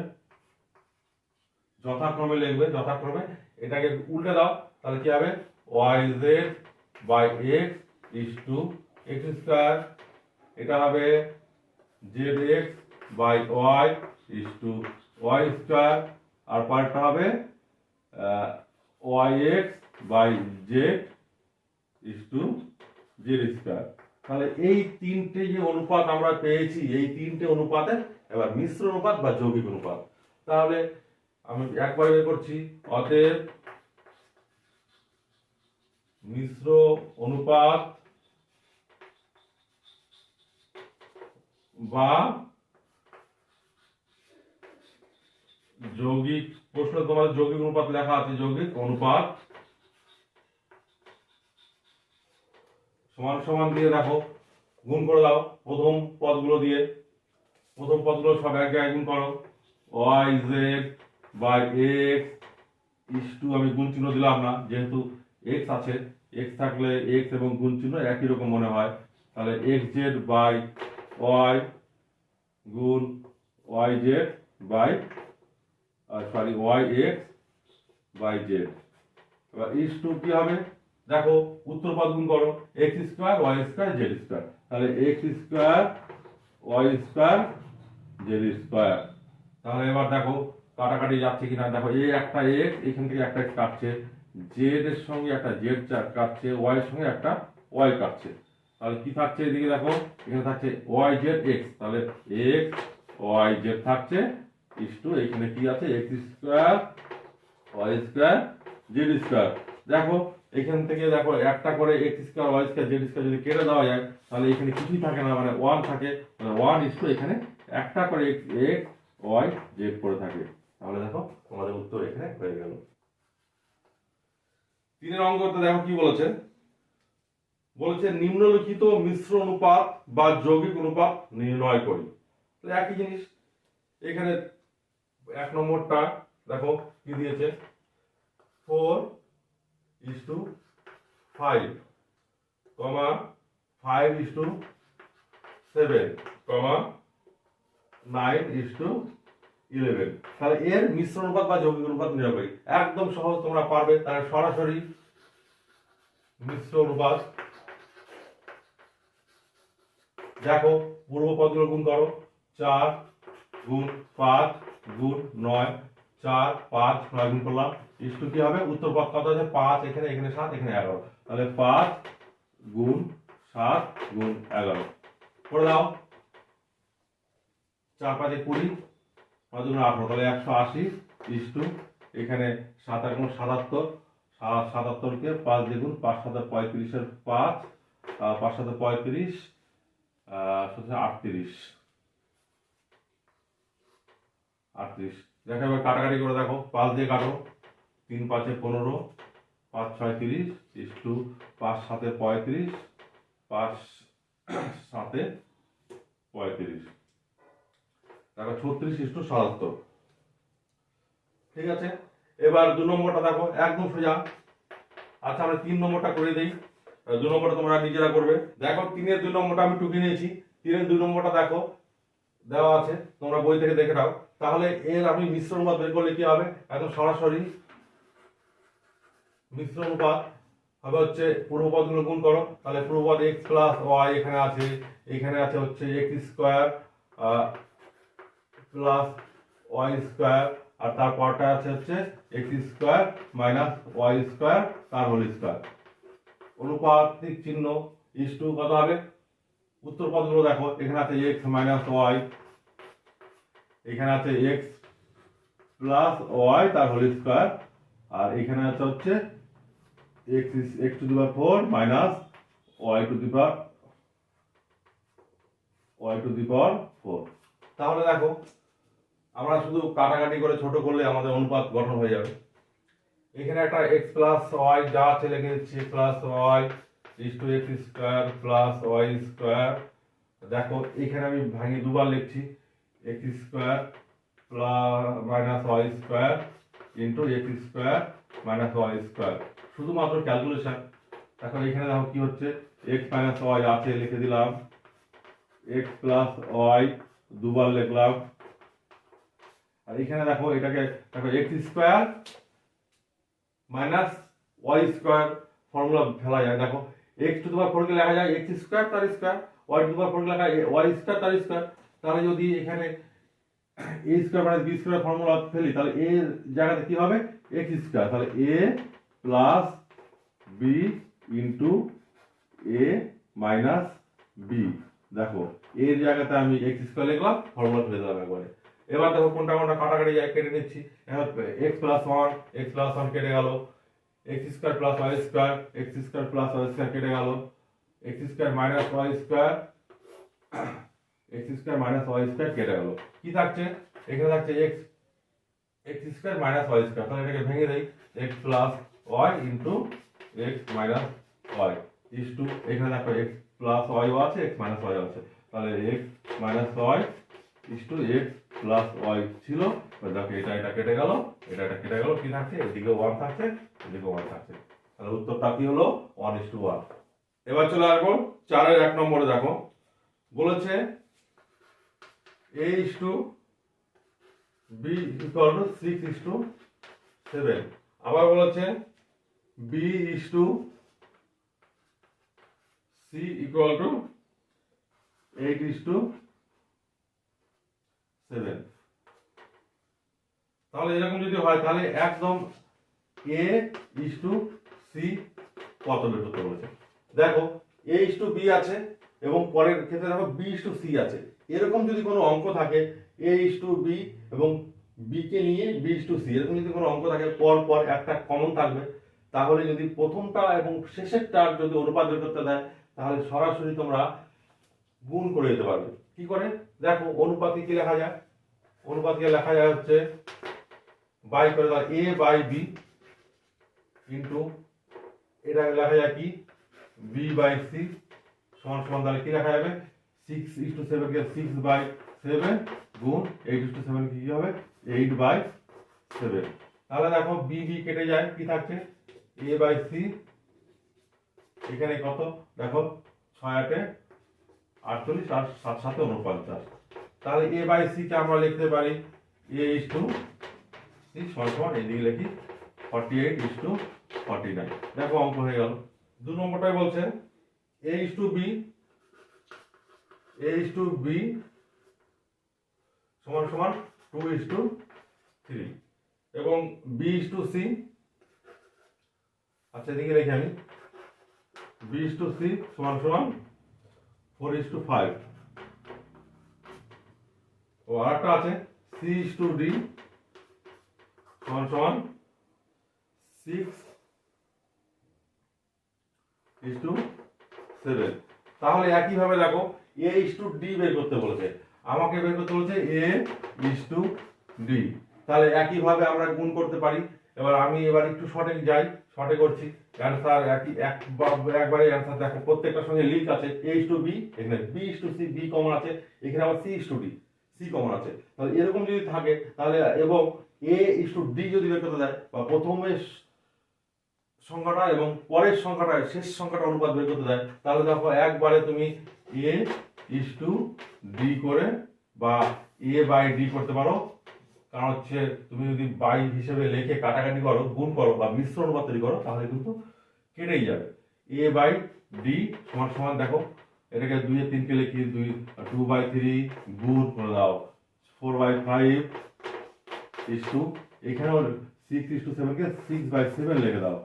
লিখবে, যথাক্রমে। এটাকে উল্টে দাও, তাহলে কি হবে, y z by x is to x square, এটা হবে z x by y is to y square, আর পার্টটা হবে y x by z is to z square. তাহলে এই তিনটে যে অনুপাত আমরা পেয়েছি, এই তিনটে অনুপাতের এবার মিশ্র অনুপাত বা যৌগিক অনুপাত। তাহলে আমি একবার বের করছি, অতএব মিশ্র অনুপাত বা যৌগিক, প্রশ্ন তোমাদের যৌগিক অনুপাত লেখা আছে, যৌগিক অনুপাত সমান সমান দিয়ে দেখো গুণ করে দাও প্রথম পদগুলো দিয়ে, প্রথম পদগুলো সব এক জায়গায় গুণ করো, y z by x is to, আমি গুণ চিহ্ন দিলাম না, যেহেতু এক্স আছে, এক্স থাকলে এক্স এবং গুণ চিহ্ন একই রকম মনে হয়, তাহলে এক্স জেড বাই ওয়াই গুণ y z by sorry y x by z. এবার ইস টু কি হবে, দেখো উত্তর পদ গুণ করো x square y square z square, তাহলে x square y square z square. তাহলে এবার দেখো কাটাকাটি যাচ্ছে কিনা, দেখো এই একটা এক্স এখান থেকে একটা এক্স কাটছে, জেড এর সঙ্গে একটা জেড কাটছে, ওয়াই এর সঙ্গে একটা ওয়াই কাটছে, তাহলে কি থাকছে এদিকে দেখো এখানে থাকছে ওয়াই জেড এক্স, তাহলে এক্স ওয়াই জেড থাকছে ইস টু এখানে কি আছে x square y square z square. দেখো এখান থেকে দেখো একটা করে x square y square z square যদি কেটে দেওয়া যায় তাহলে এখানে কিছুই থাকে না, মানে ওয়ান থাকে, মানে ওয়ান ইস টু এখানে একটা করে এক্স এক্স ওয়াই জেড করে থাকে। তাহলে দেখো তোমাদের উত্তর এখানে হয়ে গেল। 3 অঙ্কতে দেখো কি বলেছে, বলেছে নিম্নলিখিত মিশ্র অনুপাত বা যৌগিক অনুপাত নির্ণয় করি। তাহলে একই জিনিস এখানে 1 নম্বরটা দেখো কি দিয়েছে 4:5, 5:7, 9:11। তাহলে এর মিশ্র অনুপাত বা যৌগিক অনুপাত নির্ণয় করি। একদম সহজ, তোমরা পারবে। তাহলে সরাসরি মিশ্র অনুপাত, দেখো পূর্ব পদগুলো গুণ করো 4 গুণ 5 গুণ 9, 4 5 9 গুণ করলাম ইস টু কি হবে উত্তর পদ কত আছে 5, এখানে এখানে 7 এখানে 11, তাহলে 5 গুণ 7 গুণ 11 করে দাও। 4 5 20, 5 গুণ 18, তাহলে 180 ইস টু এখানে 7 গুণ 77, 77 কে 5 দিয়ে গুণ 5 7 35 এর 5, 5 7 35, 38 38। দেখো এবার কাটাকাটি করে দেখো 5 দিয়ে কাটো, 3 5 15, 5 6 30 ইস টু 5 7 35, 5 7 35, দেখো 36 ইস টু 77। ঠিক আছে, এবার 2 নম্বরটা দেখো একদম সোজা। আচ্ছা আমরা 3 নম্বরটা করে দেই, 2 নম্বরটা তোমরা নিজেরা করবে। দেখো 3 এর 2 নম্বরটা আমি টুকে নিয়েছি, 3 এর 2 নম্বরটা দেখো দেওয়া আছে, তোমরা বই থেকে দেখে নাও। তাহলে এর আমি মিশ্র অনুপাত বের করলে কি হবে, একদম সরাসরি মিশ্র অনুপাত হবে হচ্ছে পূর্বপদগুলো গুণ করো, তাহলে পূর্বপদ x প্লাস ওয়াই এখানে আছে, এখানে আছে হচ্ছে x square plus y square, আর তারপরটা আছে হচ্ছে x square minus y square তার হোল স্কোয়ার। অনুপাতিক চিহ্ন ইস টু কত হবে, উত্তর পদগুলো দেখো এখানে আছে এক্স মাইনাস ওয়াই, এখানে আছে এক্স প্লাস ওয়াই তার হোল স্কোয়ার, আর এখানে আছে হচ্ছে x to the power 4 minus y to the power 4। তাহলে দেখো আমরা শুধু কাটাকাটি করে ছোট করলে আমাদের অনুপাত গঠন হয়ে যাবে। এখানে একটা x প্লাস y যা আছে লিখে দিচ্ছি plus y is to x square plus y square. দেখো এখানে আমি ভাঙে দুবার লিখছি x square plus minus y square into x square minus y square, শুধুমাত্র ক্যালকুলেশন। এখন এখানে দেখো কি হচ্ছে x মাইনাস ওয়াই আছে লিখে দিলাম, x প্লাস ওয়াই দুবার লিখলাম, আর এখানে দেখো এটাকে দেখো x square minus y square formula ফেলা যায়। দেখো x টু দি পাওয়ার 4 কে লেখা যায় x স্কোয়ার তার square, y to the power 4 কে লেখা যায় y স্কোয়ার তার স্কোয়ার। তাহলে যদি এখানে a square minus b square formula ফেলি তাহলে a এর জায়গাতে কি হবে x স্কোয়ার, তাহলে a plus b into a minus b। দেখো এর জায়গাতে আমি x স্কোয়ার লিখলাম, ফর্মুলা ফেলে দিলাম একবারে। এবার দেখো কোনটা কোনটা কাটাকাটি কেটে নিচ্ছি, x প্লাস 1 কেটে গেল, x square plus y square, x square plus y square কেটে গেল, x square minus y square, x square minus y square কেটে গেল। কি থাকছে এখানে থাকছে x square minus y square, তাহলে এটাকে ভেঙে দেই x plus y into x minus y is to এখানে দেখো x প্লাস ওয়াই আছে x মাইনাস ওয়াই আছে, তাহলে x minus y is to x plus y ছিল। দেখো এটা এটা কেটে গেল, এটা এটা কেটে গেল, কি থাকছে এদিকে 1 থাকছে এদিকে 1 থাকছে, তাহলে উত্তরটা কি হলো 1:1। এবার চলে আসবো 4 এর 1 নম্বরে। দেখো বলেছে a is to b equal to 6:7, আবার বলেছে b is to c equal to 8:7। তাহলে এরকম যদি হয় তাহলে একদম এ ইস টু সি কত বের করতে বলেছে। দেখো এ ইস টু বি আছে এবং পরের ক্ষেত্রে দেখো বি ইস টু সি আছে। এরকম যদি কোনো অঙ্ক থাকে এ ইস টু বি এবং বি কে নিয়ে বি ইস টু সি, এরকম যদি কোনো অঙ্ক থাকে পর পর একটা কমন থাকবে, তাহলে যদি প্রথমটা এবং শেষেরটার যদি অনুপাত বের করতে দেয় তাহলে সরাসরি তোমরা গুণ করে দিতে পারবে। কি করে দেখো, অনুপাতকে কি লেখা যায়? অনুপাতকে লেখা যায় হচ্ছে বাই করে দাও এ বাই বি ইন্টু এটাকে লেখা যায় কি বি বাই সি সমান সমান, তাহলে কি লেখা যাবে 6:7 কে 6/7 গুণ 8:7 কি হবে 8/7। তাহলে দেখো বি বি কেটে যায়, কি থাকছে এ বাই সি, এখানে কত দেখো 6×8 = 48 আর 7×7 = 49। তাহলে এ বাই সি কে আমরা লিখতে পারি এ ইস টু সি সমান সমান এদিকে লিখি 48:49। দেখো অঙ্ক হয়ে গেল। 2 নম্বরটাই বলছে এ ইস টু বি সমান সমান 2:3 এবং বি ইস টু সি, আচ্ছা এদিকে লিখি আমি বি ইস টু সি সমান সমান 4:5। ও আরেকটা আছে সি ইস টু ডি সমান সমান 6:7। তাহলে একইভাবে দেখো এ ইস টু ডি বের করতে বলেছে, আমাকে বের করতে বলেছে এ ইস টু ডি। তাহলে একইভাবে আমরা গুণ করতে পারি। এবার আমি একটু শর্টে যাই, শর্টে করছি অ্যান্সার একবারে অ্যান্সার দেখো প্রত্যেকটার সঙ্গে লিঙ্ক আছে। এ ইস টু বি, এখানে b is to c b common আছে, এখানে আবার c is to d c common আছে। তাহলে এরকম যদি থাকে তাহলে এবং এ ইস টু ডি যদি বের করতে দেয় বা প্রথমে সংখ্যাটা এবং পরের সংখ্যাটা শেষ সংখ্যাটা অনুপাত বের করতে দেয়, তাহলে দেখো একবারে তুমি এ ইস টু ডি করে বা এ বাই ডি করতে পারো। কারণ হচ্ছে তুমি যদি বাই হিসেবে লিখে কাটাকাটি করো, গুণ করো বা মিশ্র অনুপাত তৈরি করো তাহলে কিন্তু কেটেই যাবে। এ বাই ডি সমান সমান দেখো এটাকে 2 কে লিখি 2/3 গুণ করে দাও 4/5 ইস টু এখানেও 6:7 কে 6/7 লিখে দাও।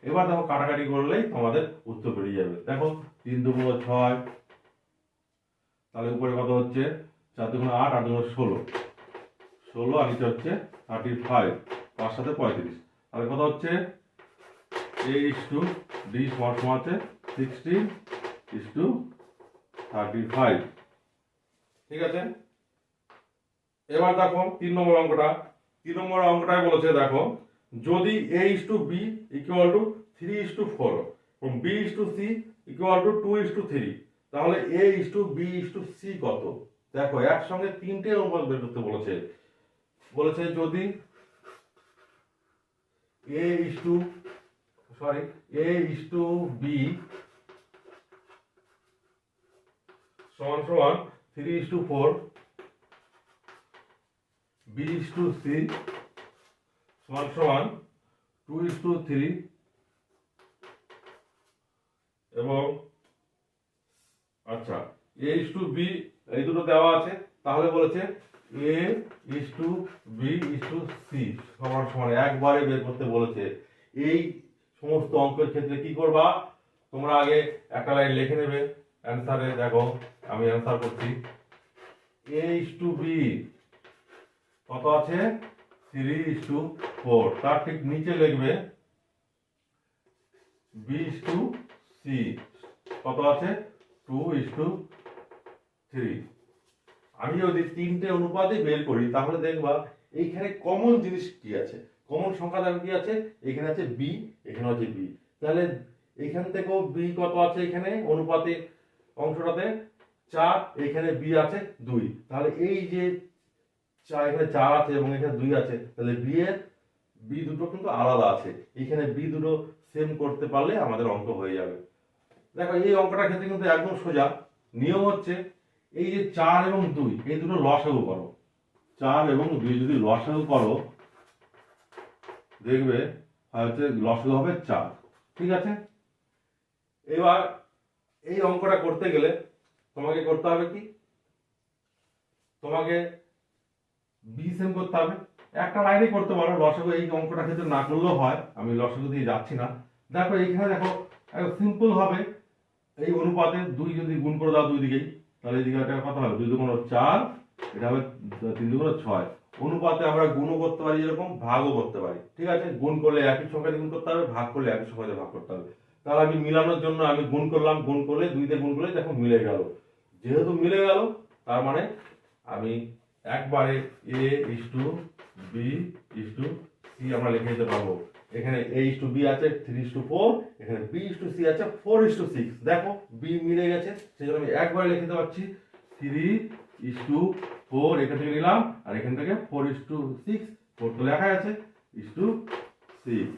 এবার দেখো কাটাকাটি করলেই তোমাদের উত্তর বেরিয়ে যাবে। দেখো 3 × 2 = 6, তাহলে উপরে কত হচ্ছে 4 × 2 = 8, 8 × 2 = 16 আর নিচে হচ্ছে 35, 5 × 7 = 35। তাহলে কত হচ্ছে এ ইস টু ডি সমান সমান আছে 16:35। ঠিক আছে, এবার দেখো 3 নম্বর অঙ্কটা। 3 নম্বর অঙ্কটায় বলেছে দেখো যদি a is to b equal to 3:4 এবং b is to c equal to 2:3, তাহলে a is to b is to c কত? দেখো একসঙ্গে তিনটে অনুপাত বের করতে বলেছে। বলেছে যদি a is to b সমান সমান 3:4, b is to c সমান সমান 2:3 এবং আচ্ছা a is to b এই দুটো দেওয়া আছে। তাহলে বলেছে a is to b is to c সমান সমান একবারে বের করতে বলেছে। এই সমস্ত অঙ্কের ক্ষেত্রে কি করবা তোমরা আগে একটা লাইন লিখে নেবে অ্যানসারে। দেখো আমি অ্যানসার করছি a is to b কত আছে 3:4, তার ঠিক নিচে লিখবে b is to c কত আছে 2:3। আমি যদি তিনটে অনুপাতই বের করি তাহলে দেখবা এইখানে কমন জিনিস কি আছে, কমন সংখ্যা দেখো কি আছে, এখানে আছে b, এখানে আছে b। তাহলে এখান থেকেও b কত আছে, এখানে অনুপাতে অংশটাতে 4, এখানে b আছে 2। তাহলে এই যে এখানে 4 আছে এবং এখানে 2 আছে, তাহলে b দুটো কিন্তু আলাদা আছে, এখানে b দুটো সেম করতে পারলে আমাদের অঙ্ক হয়ে যাবে। দেখো এই অঙ্কটার ক্ষেত্রে কিন্তু একদম সোজা। নিয়ম হচ্ছে এই যে 4 এবং 2 এই দুটো লসাগু করো, 4 এবং 2 যদি লসাগু করো দেখবে হচ্ছে লসাগু হবে 4। ঠিক আছে, এবার এই অঙ্কটা করতে গেলে তোমাকে করতে হবে কি, তোমাকে বিসেম করতে হবে। একটা লাইনে করতে পারো লসাগু, এই অঙ্কটা ক্ষেত্রে না করলেও হয়, আমি লসাগু দিয়ে যাচ্ছি না। দেখো এইখানে দেখো সিম্পল হবে, এই অনুপাতে 2 যদি গুণ করে দাও দুই দিকেই, তাহলে এদিকে এটা কত হবে, 2 দুগুণ 4, এটা হবে 3 দুগুণ 6। অনুপাতে আমরা গুণও করতে পারি, এরকম ভাগও করতে পারি, ঠিক আছে। গুণ করলে একই সংখ্যা দিয়ে গুণ করতে হবে, ভাগ করলে একই সংখ্যা দিয়ে ভাগ করতে হবে। তাহলে আমি মিলানোর জন্য আমি গুণ করলাম, গুণ করলে 2 দিয়ে গুণ করলে দেখো মিলে গেল। যেহেতু মিলে গেল তার মানে আমি একবারে a is to b is to c আমরা লিখে দিতে পারবো। এখানে a is to b আছে 3 is to 4, এখানে b is to c আছে 4 is to 6। দেখো b মিলে গেছে, সেজন্য আমি একবারে লিখে দিতে পারছি 3 is to 4, এখান থেকে নিলাম, আর এখান থেকে 4 is to 6, 4 তো লেখা আছে is to 6।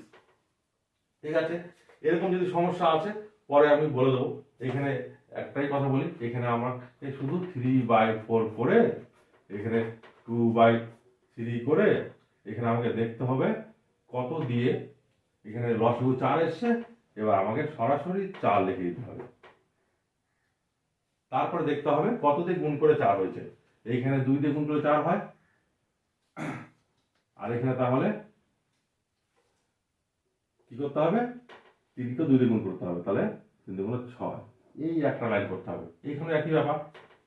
ঠিক আছে, এরকম যদি সমস্যা আছে পরে আমি বলে দেবো। এখানে একটাই কথা বলি, এখানে আমাকে শুধু 3/4 করে, এখানে 2/3 করে, এখানে আমাকে দেখতে হবে কত দিয়ে, এখানে লসাগু 4 এসছে, এবার আমাকে সরাসরি 4 লিখে দিতে হবে। তারপরে দেখতে হবে কত দিয়ে গুণ করে 4 হয়েছে। এইখানে 2 দিয়ে গুণ করে 4 হয়, আর এখানে তাহলে কি করতে হবে, 3 কে 2 দিয়ে গুণ করতে হবে, তাহলে 3 দুগুণ 6। এই একটা লাইন করতে হবে। এইখানে একই ব্যাপার,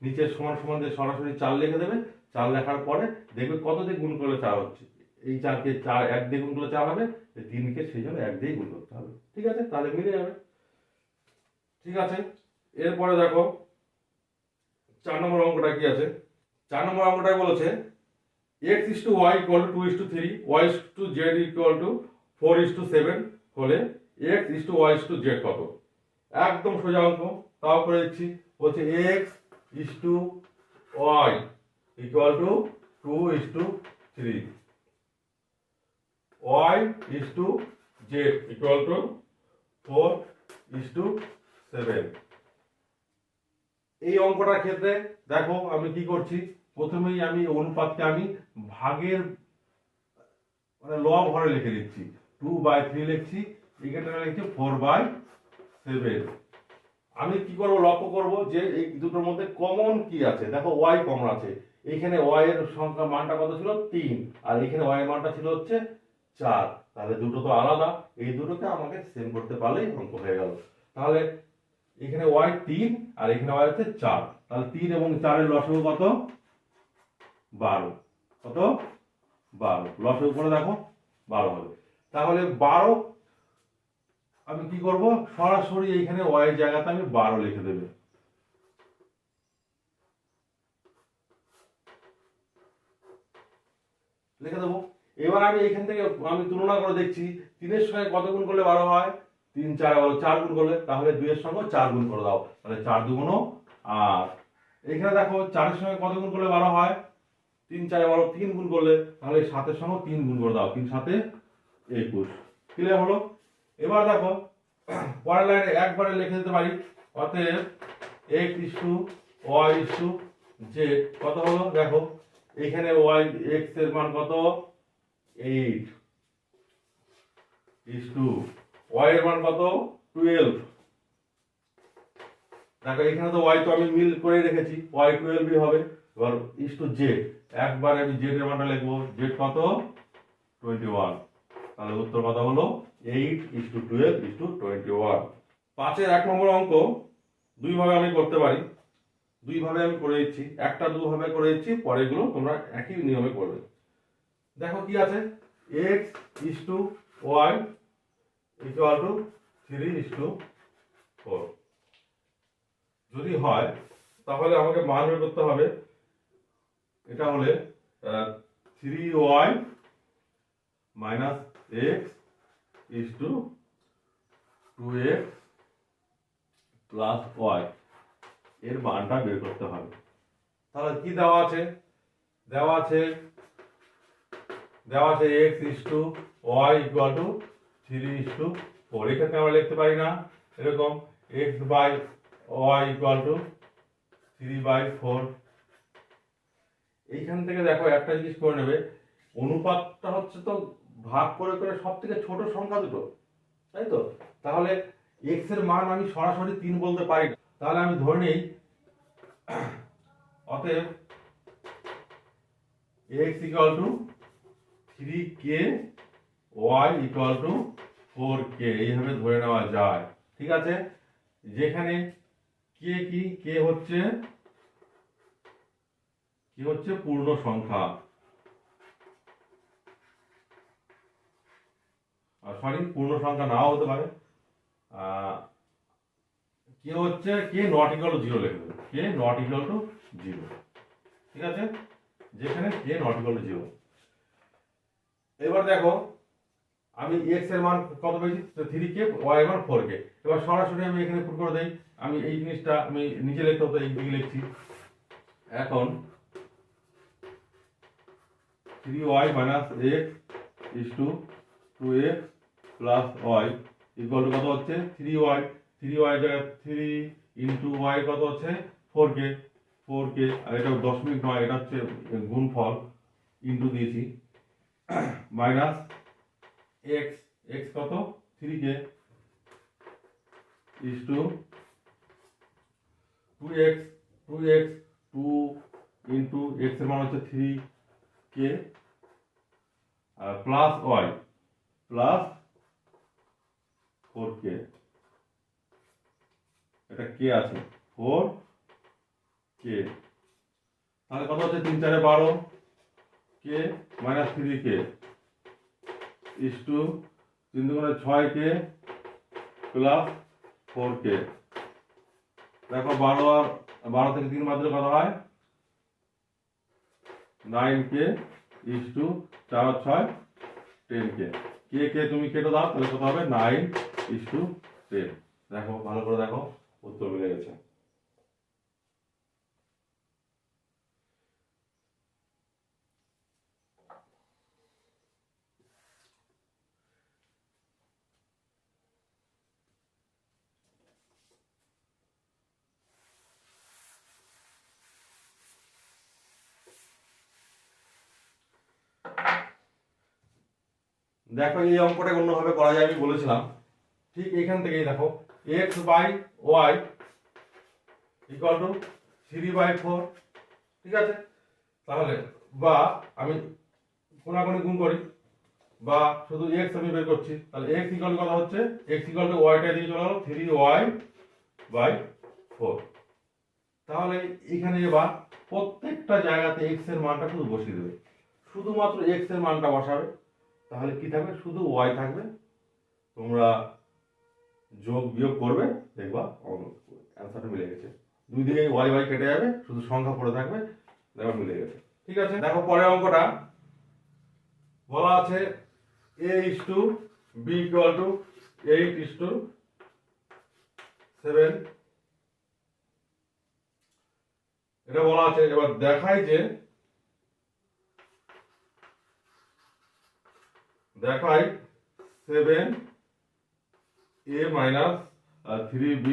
নিচের সমান সমান দিয়ে সরাসরি 4 লিখে দেবে। 4 লেখার পরে দেখবে কত দিয়ে গুণ করলে 4 হচ্ছে। এই 4 কে 1 দিয়ে গুণ করলে 4 হবে, 3 কে সেই জন্য 1 দিয়ে গুণ করতে হবে। ঠিক আছে, তাহলে মিলে যাবে। ঠিক আছে, এরপরে দেখো 4 নম্বর অঙ্কটা কি আছে। 4 নম্বর অঙ্কটাই বলেছে x is to y equal to 2 is to 3, y is to z equal to 4 is to 7 হলে x is to y is to z কত। একদম সোজা অঙ্ক, তাও করে দিচ্ছি। বলছে x is to y equal to 2 is to 3, y is to z equal to 4 is to 7। এই অঙ্কটার ক্ষেত্রে দেখো আমি কি করছি, প্রথমেই আমি অনুপাতকে আমি ভাগের মানে লব ঘরে লিখে দিচ্ছি। 2/3 লিখছি, এখানে লিখছি 4/7। আমি কি করব, লক্ষ্য করব যে এই দুটোর মধ্যে কমন কি আছে। দেখো y কমন আছে, এইখানে y এর সংখ্যা মানটা কত ছিল 3, আর এখানে y এর মানটা ছিল হচ্ছে 4, তাহলে দুটো তো আলাদা। এই দুটোকে আমাকে সেম করতে পারলেই অঙ্ক হয়ে গেল। তাহলে এখানে y 3 আর এখানে y হচ্ছে 4, তাহলে 3 এবং 4 এর লসাগু কত, 12। কত, 12। লসাগু করে দেখো 12 হবে। তাহলে 12 আমি কি করব, সরাসরি এইখানে y এর জায়গাতে আমি 12 লিখে দেব। লিখে দেবো। এবার আমি এইখান থেকে আমি তুলনা করে দেখছি 3 এর সঙ্গে কত গুণ করলে 12 হয়। 3 4 12, 4 গুণ করলে, তাহলে 2 এর সঙ্গে 4 গুণ করে দাও, তাহলে 4 দুগুণ 8। এখানে দেখো 4 এর সঙ্গে কত গুণ করলে 12 হয়, 3 4 12, 3 গুণ করলে, তাহলে 7 এর সঙ্গে 3 গুণ করে দাও, 3 7 21। ক্লিয়ার হলো। এবার দেখো পরের লাইনে একবারে লিখে দিতে পারি, অতএব x is to y is to z কত হলো। দেখো এখানে y x এর মান কত 8 is to y এর মান কত 12। দেখো এখানে তো y তো আমি মিল করে রেখেছি, y 12 হবে। এবার is to z, একবার আমি z এর মানটা লিখবো, z কত 21। তাহলে উত্তর কত হলো 8 is to 12 is to 21। 5 এর 1 নম্বর অঙ্ক দুই ভাবে আমি করতে পারি, দুই ভাবে আমি করে দিচ্ছি, একটা দু ভাবে করে দিচ্ছি, পরেগুলো তোমরা একই নিয়মে করবে। দেখো কি আছে, x is to y equal to 3 is to 4 যদি হয় তাহলে আমাকে মান বের করতে হবে। এটা হলে 3y minus x is to 2x plus y এর মানটা বের করতে হবে। তাহলে কি দেওয়া আছে, দেওয়া আছে x is to y equal to 3 is to 4। এক্ষেত্রে আমরা লিখতে পারি না এরকম x by y equal to 3/4। এইখান থেকে দেখো একটা জিনিস করে নেবে, অনুপাতটা হচ্ছে তো ভাগ করে করে সব থেকে ছোট সংখ্যা দুটো, তাই তো। তাহলে x এর মান আমি সরাসরি 3 বলতে পারি না, তাহলে আমি ধরে নিই অতএব x equal to 3k y equal two 4k এইভাবে ধরে নেওয়া যায়। ঠিক আছে, যেখানে কে কি, কে হচ্ছে পূর্ণ সংখ্যা, সরি পূর্ণ সংখ্যা নাও হতে পারে, কে হচ্ছে কে নট ইকুয়াল টু 0 লিখবে, কে নট ইকুয়াল টু 0। ঠিক আছে, যেখানে কে নট ইকুয়াল টু 0। এবার দেখো আমি x এর মান কত পেয়েছি, 3k, y এর মান 4k। এবার সরাসরি আমি এখানে পুট করে দেই, আমি এই জিনিসটা আমি নিচে লিখতে হতো, এই দিকে লিখছি। এখন 3y minus x is to 2x plus y equal to কত হচ্ছে 3y, 3y জায়গায় 3 ইন্টু y কত হচ্ছে 4k, আর এটা দশমিক নয়, এটা হচ্ছে গুণফল, ইন্টু দিয়েছি, মাইনাস x কত 3k is to 2x 2 into x এর মান হচ্ছে 3k আর প্লাস y প্লাস 4k, এটা কে আছে 4k, তাহলে কত হচ্ছে 3 4 12 k minus 3k is two 3 দুগুণে 6k প্লাস 4k। দেখো 12 থেকে 3 বাদ দিলে কত হয় 9k is two 4 R 6 10k। কে তুমি কেটে দাও, তাহলে কত হবে 9 ইজ টু 10। দেখো ভালো করে দেখো, উত্তর মিলে গেছে। দেখো এই অঙ্কটা অন্যভাবে করা যায়, আমি বলেছিলাম ঠিক এখান থেকেই দেখো x বাই y ইকুয়াল টু 3/4। ঠিক আছে, তাহলে বা আমি কোনাকুনি গুণ করি, বা শুধু x আমি বের করছি, তাহলে x ইকুয়াল কত হচ্ছে, x ইকুয়াল টু y টা দিয়ে চলে গেল 3y/4। তাহলে এখানে এবার প্রত্যেকটা জায়গাতে x এর মানটা শুধু বসিয়ে দেবে, শুধুমাত্র x এর মানটা বসাবে, তাহলে কি থাকবে শুধু y থাকবে। তোমরা যোগ বিয়োগ করবে, দেখবা অ্যান্সারটা মিলে গেছে। দুই দিকে y কেটে যাবে, শুধু সংখ্যা পড়ে থাকবে, দেখো মিলে গেছে। ঠিক আছে, দেখো পরের অঙ্কটা বলা আছে a is to b equal to 8 is to 7, এটা বলা আছে। এবার দেখাই যে 7a minus 3b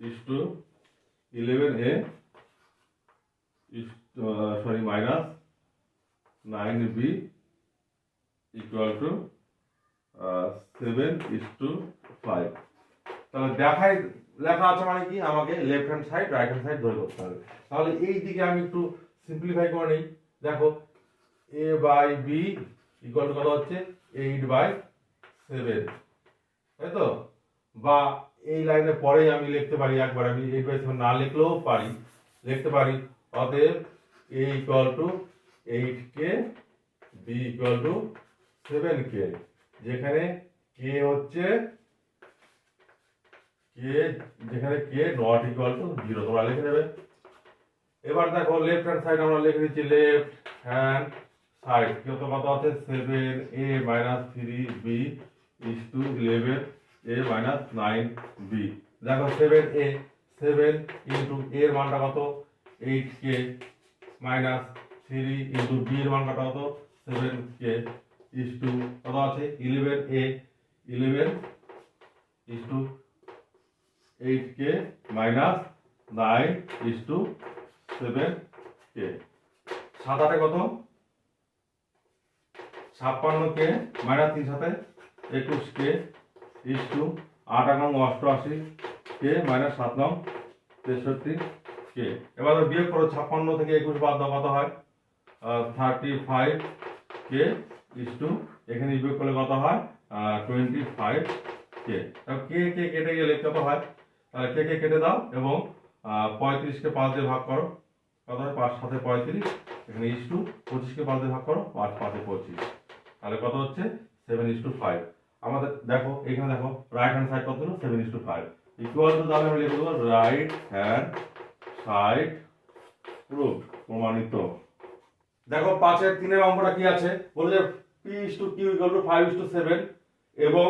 is to 11a is minus 9b equal to 7 is to 5। তাহলে দেখাই লেখা আছে মানে কি, আমাকে left hand side right hand side ধরে করতে হবে। তাহলে এই দিকে আমি একটু সিম্পলিফাই করে নিই। দেখো a by b equal to কত হচ্ছে 8/7, তাই তো? বা এই লাইনের পরেই আমি লিখতে পারি একবার, আমি 8/7 না লিখলেও পারি, লিখতে পারি অতএব a equal to 8k, b equal two 7k, যেখানে k হচ্ছে যেখানে k নট ইকুয়াল টু 0 তোমরা লিখে নেবে। এবার দেখো লেফট হ্যান্ড সাইড আমরা লিখে দিচ্ছি, লেফট হ্যান্ড সাইড কত আছে 7a minus 3b is to 11a minus 9b। দেখো 7a 7 ইন্টু a এর মানটা কত 8k মাইনাস 3 ইন্টু b এর মানটা কত 7k is to কত আছে 11a 11 is to 8k minus 9 is to 7k। 7 8 কত 56k minus 3 7 21k is to 8 8 88 K minus 7 নং 63 কে। এবার বিয়োগ করো 56 থেকে 21 বাদ দাও কত হয় 35 কে ইস টু এখানে বিয়োগ করলে কত হয় 25 কে। কে কে কেটে গেলে কত হয় তাহলে কে কে কেটে দাও এবং 35 কে 5 দিয়ে ভাগ করো কত হয় 5 7 35 এখানে ইস টু 25 কে 5 দিয়ে ভাগ করো 5 5 25 তাহলে কত হচ্ছে 7:5। আমাদের দেখো এখানে দেখো রাইট হ্যান্ড সাইড কত হলো 7:5 ইকুয়াল টু তাহলে আমরা লিখে দেবো রাইট হ্যান্ড সাইড প্রুফ প্রমাণিত। দেখো 5-এর 3-এর অঙ্কটা কি আছে বলে যে p/q = 5:7 এবং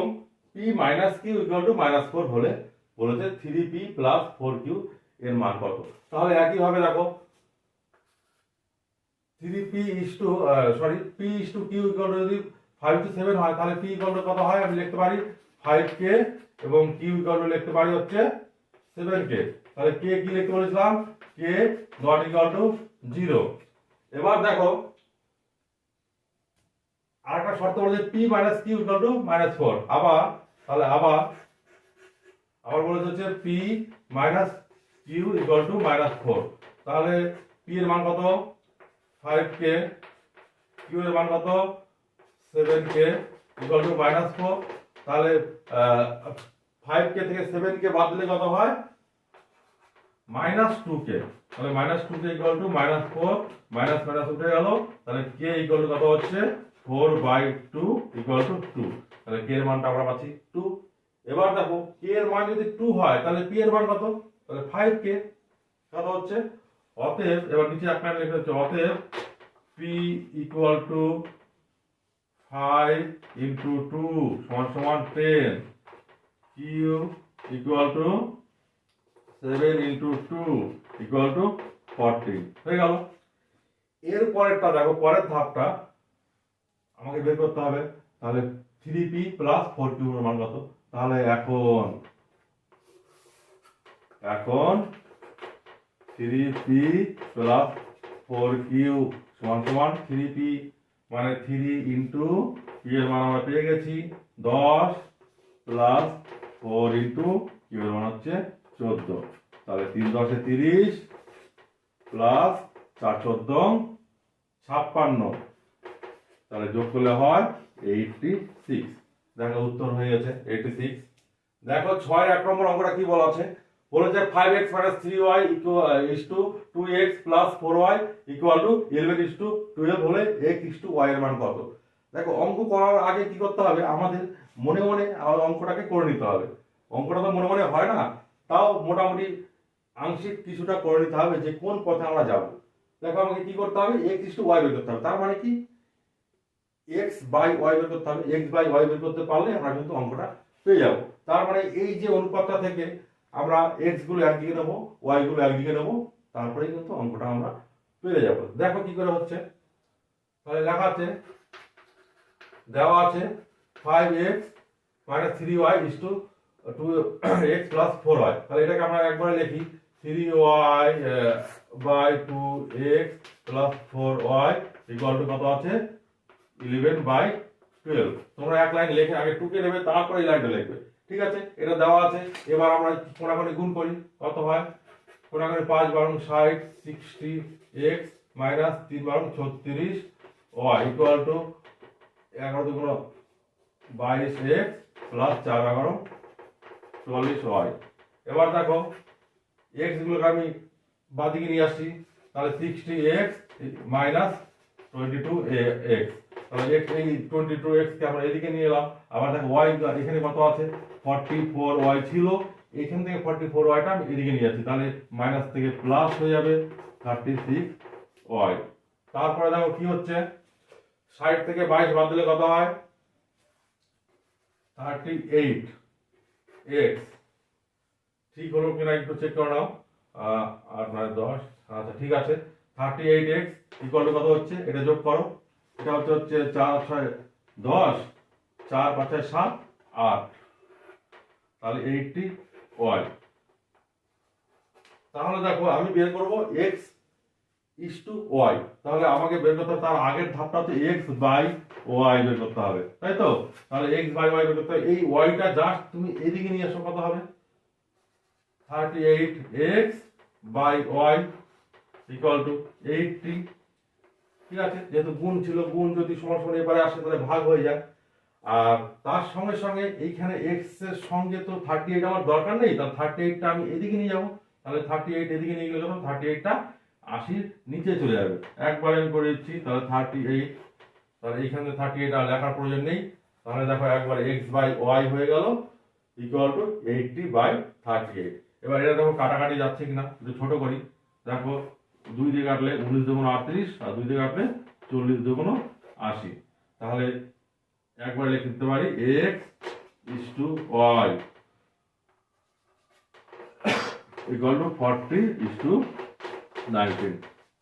p - q = -4 হলে বলেছে 3p + 4q এর মান কত। তাহলে একই ভাবে দেখো p/q যদি 5:7 হয় তাহলে p কত হয় আমি লিখতে পারি 5k এবং q লিখতে পারি হচ্ছে 7k। তাহলে k কি লিখতে বলেছিলাম k ≠ 0। এবার দেখো আরেকটা শর্ত বলেছে p - q = -4 আবার তাহলে আবার বলেছে হচ্ছে p - q = -4 তাহলে p এর মান কত 5k q এর মান কত 7k = -4 তাহলে 5k থেকে 7k বাদ দিলে কত হয় -2k তাহলে -2k = -4 মাইনাস মাইনাস উঠে গেল তাহলে k = কত হচ্ছে 4/2 = 2 তাহলে k এর মানটা আমরা পাচ্ছি 2। এবার দেখো k এর মান যদি 2 হয় তাহলে p এর মান কত তাহলে 5k কত হচ্ছে অতএব এবার নিচে এক লাইন লিখে হচ্ছে অতএব p = 5 × 2 = 10 q = 7 × 2 = 40 হয়ে গেল। এর পরেরটা দেখো পরের ধাপটা আমাকে বের করতে হবে তাহলে 3p + 4q এর মান কত। তাহলে এখন 3p + 4q = 3p মানে 3 × p এর মান আমরা পেয়ে গেছি 10 + 4 × q এর মান হচ্ছে 14 তাহলে 3 × 10 = 30 প্লাস 4 × 14 = 56 তাহলে যোগ করলে হয় 86। দেখো উত্তর হয়ে গেছে 86। দেখো 6 এর 1 নম্বর অঙ্কটা কি বলা আছে বলেছে 5x - 3y = 2x + 4y = 11:12 হলে x y এর মান কত। দেখো অঙ্ক করার আগে কি করতে হবে আমাদের মনে মনে অঙ্কটাকে করে নিতে হবে। অঙ্কটা তো মনে মনে হয় না তাও মোটামুটি আংশিক কিছুটা করে নিতে হবে যে কোন পথে আমরা যাব। দেখো আমাকে কি করতে হবে x y বের করতে হবে তার মানে কি x/y বের করতে হবে x/y বের করতে পারলে আমরা কিন্তু অঙ্কটা পেয়ে যাব। তার মানে এই যে অনুপাতটা থেকে আমরা x গুলো একদিকে নেব y গুলো একদিকে নেব তারপরে কিন্তু অঙ্কটা আমরা পেয়ে যাব। দেখো কি করে হচ্ছে তাহলে লেখা আছে দেওয়া আছে 5x - 3y = 2x + 4y তাহলে এটাকে আমরা একবারে লিখি 3y/2x + 4y = কত আছে 11/12। তোমরা এক লাইন লিখে আগে 2 কে নেবে তারপরে এই লাইনটা লিখবে ঠিক আছে। এটা দেওয়া আছে এবার আমরা কোণাকুণি গুণ করি কত হয় কোণাকুণি 5 × 12 = 60 60x - 3 × 36 y = 11 × 2 = 22x + 4 × 11 = 44y। এবার দেখো x গুলোকে আমি বাদিকে নিয়ে আসছি তাহলে 60x - 22x তাহলে x এই 22x কে আমরা এদিকে নিয়ে এলাম। আবার দেখো y এখানে কত আছে 44y ছিল এখান থেকে 44y টা আমি এদিকে নিয়ে যাচ্ছি তাহলে মাইনাস থেকে প্লাস হয়ে যাবে 36y। তারপরে দেখো কি হচ্ছে 60 থেকে 22 বাদ দিলে কত হয় 38x ঠিক হলো কিনা একটু চেক করে নাও 8 9 10 আচ্ছা ঠিক আছে 38x = কত হচ্ছে এটা যোগ করো এটা হচ্ছে 4 6 10 4 5 7 8 তাহলে 80y। তাহলে দেখো আমি বের করব x y তাহলে আমাকে বের করতে হবে তার আগের ধাপটা হচ্ছে x/y বের করতে হবে তাই তো। তাহলে x/y বের করতে হবে এই y টা জাস্ট তুমি এদিকে নিয়ে আসো কত হবে 38x by Y equal to 80। ঠিক আছে, যেহেতু গুণ ছিল, গুণ যদি সমান সমান এবারে আসে তাহলে ভাগ হয়ে যায়। আর তার সঙ্গে সঙ্গে এইখানে এক্স এর সঙ্গে তো 38 আমার দরকার নেই, তাহলে 38টা আমি এদিকে নিয়ে যাবো। তাহলে 38 এদিকে নিয়ে গেলে 38টা 80 নিচে চলে যাবে। একবার আমি করে দিচ্ছি, তাহলে 38, তাহলে এইখানে 38 আর লেখার প্রয়োজন নেই। তাহলে দেখো একবার x বাই ওয়াই হয়ে গেল ইকুয়াল টু 80/38। এবার এটা দেখো কাটাকাটি যাচ্ছে কিনা, একটু ছোট করি। দেখো 2 দিয়ে কাটলে 19 দুগুণ 38, আর 2 দিয়ে কাটলে 40 দুগুণ 80। তাহলে একবার লিখে দিতে পারি x is to y equal to 40 is to 19।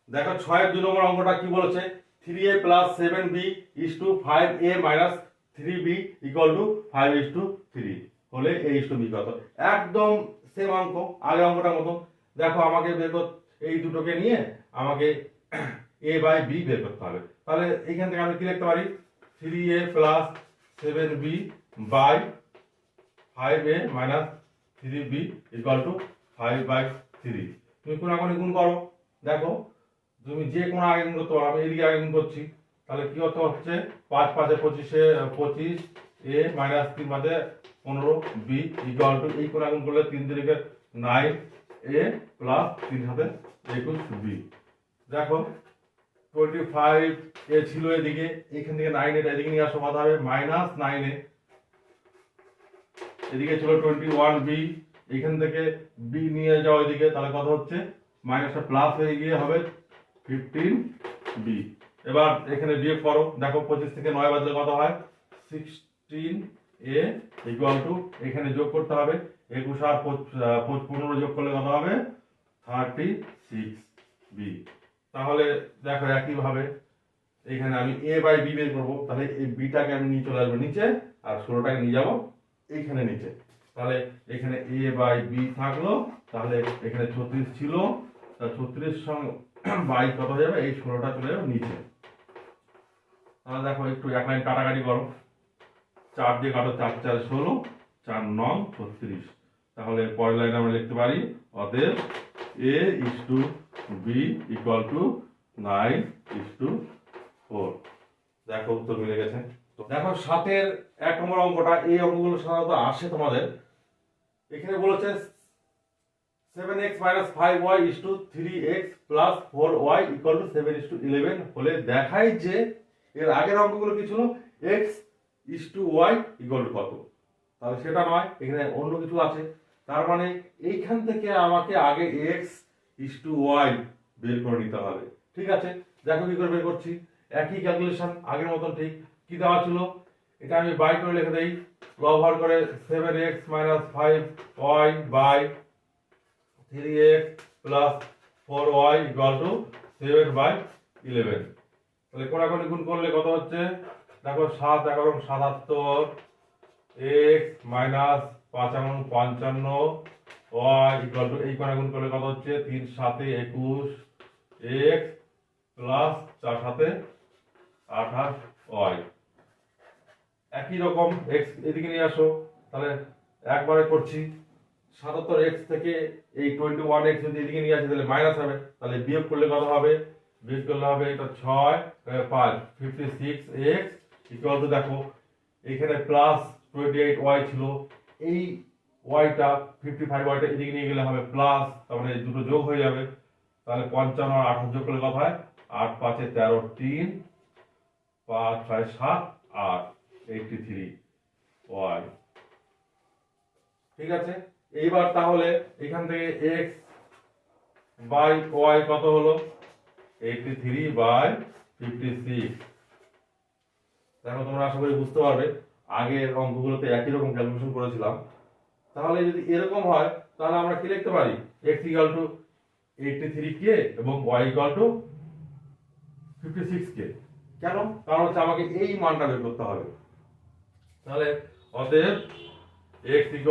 দেখো 6 এর 2 নম্বর অঙ্কটা কি বলেছে, 3a plus 7b is to 5a minus 3b equal to 5 is to 3 হলে a is to b কত। একদম সেম অঙ্ক, আগে অঙ্কটার মতো। দেখো আমাকে বের করতে, এই দুটোকে নিয়ে আমাকে a বাই b বের করতে হবে। তাহলে এইখান থেকে আমি কি লিখতে পারি, 3a plus 7b by 5a minus 3b equal to 5/3। তুমি কোনাকুনি গুণ করো, দেখো তুমি যে কোনো আগে গুণ করতে পারো, আমি এদিকে আগে গুণ করছি। তাহলে কি করতে হচ্ছে, 5 5 25 a minus 3 5 15 b equal to এই কোনা গুণ করলে 3 3 9 a plus 3 7 21 b। দেখো 25 এ ছিল এদিকে, এইখান থেকে 9 এটা এদিকে নিয়ে আসো, কত হবে -9 এ। এদিকে ছিল 21 b, এইখান থেকে b নিয়ে যাও এদিকে, তাহলে কত হচ্ছে মাইনাসটা প্লাস হয়ে গিয়ে হবে 15 b। এবার এখানে বিয়োগ করো, দেখো 25 থেকে 9 বাদ দিলে কত হয় 16 a ইকুয়াল টু, এখানে যোগ করতে হবে 21 আর 15 যোগ করলে কত হবে 36 b। তাহলে দেখো একই ভাবে এখানে আমি a বাই b বের করবো। তাহলে এই bটাকে আমি নিয়ে চলে আসবো নিচে, আর 16টাকে নিয়ে যাবো এইখানে নিচে। তাহলে এখানে a বাই b থাকলো, তাহলে এখানে 36 ছিল, তা 36 সঙ্গে বাই কত হয়ে যাবে, এই 16টা চলে যাবে নিচে। তাহলে দেখো একটু এক লাইন কাটাকাটি করো, 4 দিয়ে কাটো, 4 4 16, 4 9 36। তাহলে পরের লাইনে আমরা লিখতে পারি অতএব a is to b equal to 9 is to 4। দেখো উত্তর মিলে গেছে। তো দেখো 7 এর 1 নম্বর অঙ্কটা, এই অঙ্কগুলো সাধারণত আসে তোমাদের। এখানে বলেছে 7x - 5y is to 3x plus 4y equal to 7 is to 11 হলে দেখায় যে এর আগের অঙ্কগুলো কি ছিল, x is to y equal to কত। তাহলে সেটা নয়, এখানে অন্য কিছু আছে। তার মানে এইখান থেকে আমাকে আগে x is to y বের করে নিতে হবে। ঠিক আছে, দেখো কি করে বের করছি, একই ক্যালকুলেশন আগের মতন। ঠিক কি দেওয়া ছিল, এটা আমি বাই করে লিখে দেই, লব হর করে 7x - 5y by 3x plus 4y equal to 7/11। তাহলে কোনাকুনি গুণ করলে কত হচ্ছে, দেখো 7 11 77 x minus 5 55 y equal to এই কোনা গুণ করলে কত হচ্ছে 3 7 21 x plus 4 7 28 y। একই রকম x এদিকে নিয়ে আসো, তাহলে একবারে করছি 77x থেকে এই 21x যদি এদিকে নিয়ে আসি তাহলে মাইনাস হবে, তাহলে বিয়োগ করলে কত হবে, বিয়োগ করলে হবে এটা 6 5 56x ইকুয়াল টু, দেখো এখানে প্লাস 28y ছিল, এই yটা 55yটা এদিকে নিয়ে গেলে হবে প্লাস, তার মানে এই দুটো যোগ হয়ে যাবে। তাহলে 55 আর 28 যোগ করলে কত হয় 8 5 13 3 5 6 7 8 83y। ঠিক আছে, এইবার তাহলে এখান থেকে x বাই y কত হলো 83/56। দেখো তোমরা আশা করি বুঝতে পারবে, আগের অঙ্কগুলোতে একই রকম ক্যালকুলেশন করেছিলাম। তাহলে যদি এরকম হয় তাহলে আমরা কি লিখতে পারি, x = 83k এবং y = 56k। কেন, কারণ হচ্ছে আমাকে এই মানটা বের করতে হবে। তাহলে অতএব x =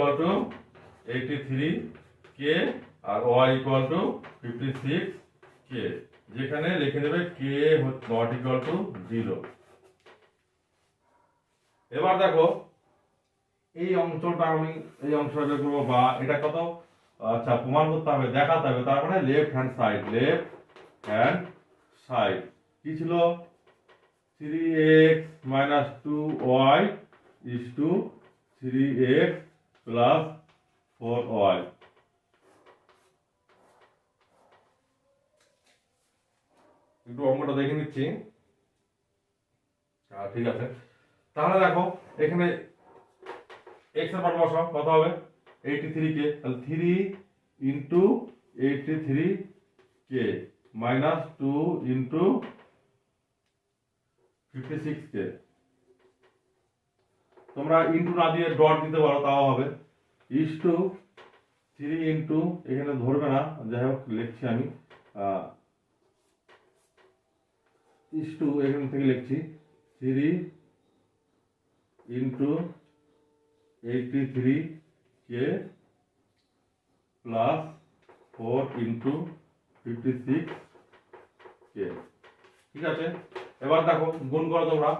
83k আর y = 56k, যেখানে লিখে দেবে k not equal to 0। এবার দেখো এই অংশটা আমি এই অংশটা বের করবো, বা এটা কত আচ্ছা প্রমাণ করতে হবে, দেখাতে হবে, তার মানে লেফট হ্যান্ড সাইড কি ছিল 3x minus 2y is to 3x plus 4y। একটু অঙ্কটা দেখে নিচ্ছি। ঠিক আছে, তাহলে দেখো এখানে x এর মান বসাও, কত হবে 83 কে, তাহলে 3 ইন্টু 83 কে মাইনাস 2 ইন্টু 56 কে। তোমরা ইন্টু না দিয়ে ডট দিতে পারো, তাও হবে। ইস টু 3 ইন্টু, এখানে ধরবে না, যাই হোক লিখছি আমি, ইস টু এখান থেকে লিখছি 3 ইন্টু 83 কে প্লাস 4 ইন্টু 56 কে। ঠিক আছে, এবার দেখো গুণ করো তোমরা,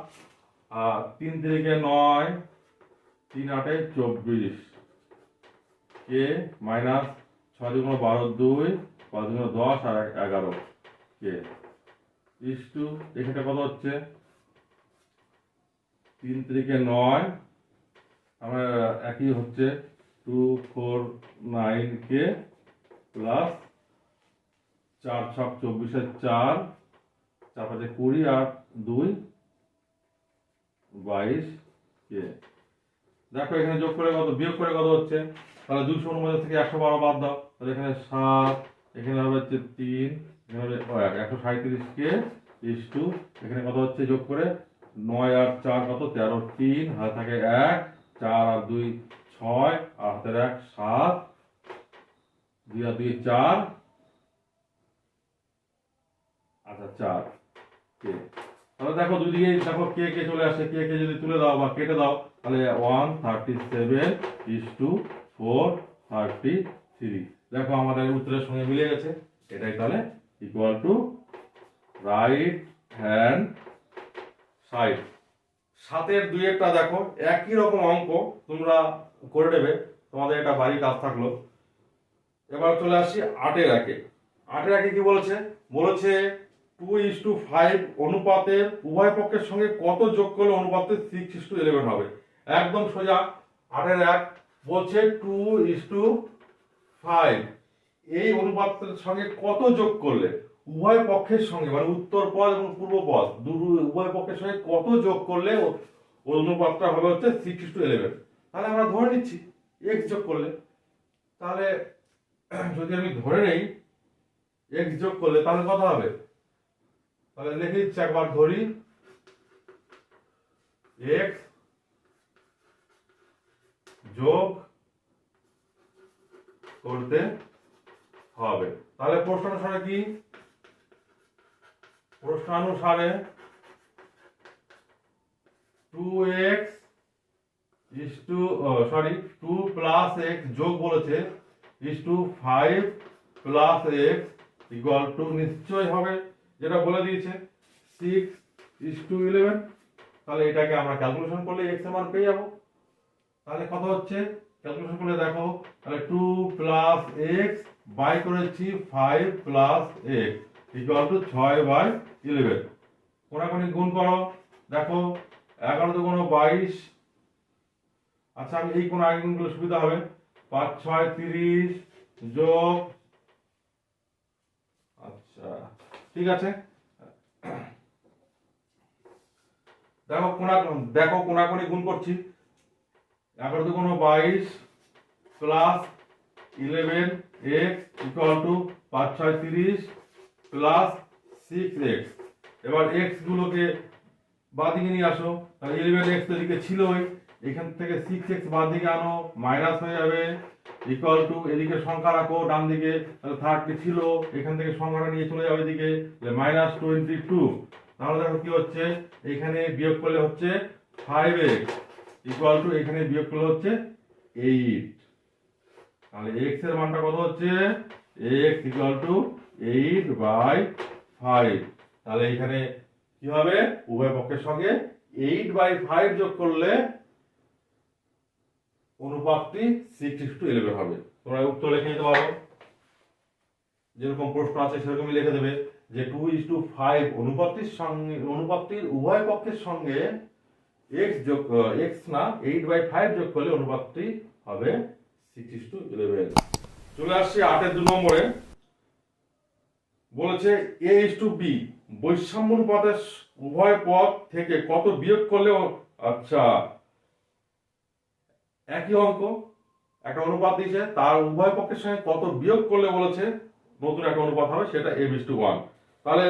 3 3 9, 3 8 24 কে minus 6 2 12 2, 5 2 10 R 11 K is to, এখানে কত হচ্ছে 3 3 9, আমার একই হচ্ছে 2 4 9 কে প্লাস 4 6 24 4, 4 5 20 আর 2 22 কে। দেখো এখানে যোগ করে কত, বিয়োগ করে কত হচ্ছে, তাহলে 249 থেকে 112 বাদ দাও, তাহলে এখানে 7, এখানে হবে হচ্ছে 3, এখানে হবে 137 কে ইস টু, এখানে কত হচ্ছে যোগ করে 9 আর 4 কত 13, 3 হাতে থাকে 1, 4 আর 2 6 আর হাতের 1 7, 2 আর 2 4, আচ্ছা 4 কে। তাহলে দেখো দুদিকে দেখো কে কে চলে আসে, কে কে যদি তুলে দাও বা কেটে দাও, তাহলে 137 ইস টু 433। দেখো আমাদের উত্তরের সঙ্গে মিলে গেছে, এটাই তাহলে equal to right hand side. 7 2-টা দেখো একই রকম অঙ্ক, তোমরা করে নেবে, তোমাদের এটা বাড়ির কাজ থাকলো। এবার চলে আসছি 8-এ। 8-এ কি বলেছে, বলেছে 2:5 অনুপাতের উভয় পক্ষের সঙ্গে কত যোগ করলে অনুপাতে 6:11 হবে। একদম সোজা। 8-1 বলছে 2:5 এই অনুপাতের সঙ্গে কত যোগ করলে, উভয় পক্ষের সঙ্গে মানে উত্তর পদ এবং পূর্ব পদ উভয় পক্ষের সঙ্গে কত যোগ করলে অনুপাতটা হবে হচ্ছে 6:11। তাহলে আমরা ধরে নিচ্ছি x যোগ করলে, তাহলে যদি আমি ধরে নেই x যোগ করলে তাহলে কত হবে, তাহলে লিখে দিচ্ছি একবার, ধরি x যোগ করতে হবে। তাহলে প্রশ্নানুসারে কি, প্রশ্নানুসারে 2x is to 2 plus x যোগ বলেছে is to 5 plus x equal to নিশ্চয় হবে, যেটা বলে দিয়েছে 6:11। তাহলে এটাকে আমরা ক্যালকুলেশন করলে x এর মান পেয়ে যাব। তাহলে কত হচ্ছে ক্যালকুলেশন করলে দেখো, তাহলে 2 প্লাস x বাই করেছি 5 প্লাস x ইকুয়াল টু 6/11। কোনাকুনি গুণ করো, দেখো 11 2 22, আচ্ছা আমি এই কোন আগে গুণগুলো সুবিধা হবে, 5 6 30 যোগ, আচ্ছা ঠিক আছে। দেখো কোনাকুনি গুণ করছি, 11 2 22 plus 11 x equal to 5 6 30 plus 6x। এবার x গুলোকে বাদ দিকে নিয়ে আসো, তাহলে 11x এদিকে ছিলই, এখান থেকে 6x বাদ দিকে আনো, মাইনাস হয়ে যাবে ইকুয়াল টু, এদিকে সংখ্যা রাখো ডান দিকে, তাহলে 30 ছিল, এখান থেকে সংখ্যাটা নিয়ে চলে যাবে এদিকে, -22। তাহলে দেখো কি হচ্ছে, এখানে বিয়োগ করলে হচ্ছে 5x ইকুয়াল টু, এখানে বিয়োগ করলে হচ্ছে 8। তাহলে x এর মানটা কত হচ্ছে, x ইকুয়াল টু 8/5। তাহলে এখানে কি হবে, উভয় পক্ষের সঙ্গে 8/5 যোগ করলে অনুপাতটি 6:11 হবে। তোমরা উত্তর লিখে নিতে পারো, যেরকম প্রশ্ন আছে সেরকমই লিখে দেবে যে 2:5 অনুপাতটির উভয় পক্ষের সঙ্গে x না 8/5 যোগ করলে অনুপাতটি হবে 6:11। চলে আসছি 8-এর 2 নম্বরে। বলেছে a:b বৈষম্য অনুপাতের উভয় পদ থেকে কত বিয়োগ করলে আচ্ছা, একই অঙ্ক, একটা অনুপাত দিয়েছে, তার উভয় পক্ষের সঙ্গে কত বিয়োগ করলে বলেছে নতুন একটা অনুপাত হবে, সেটা a:1। তাহলে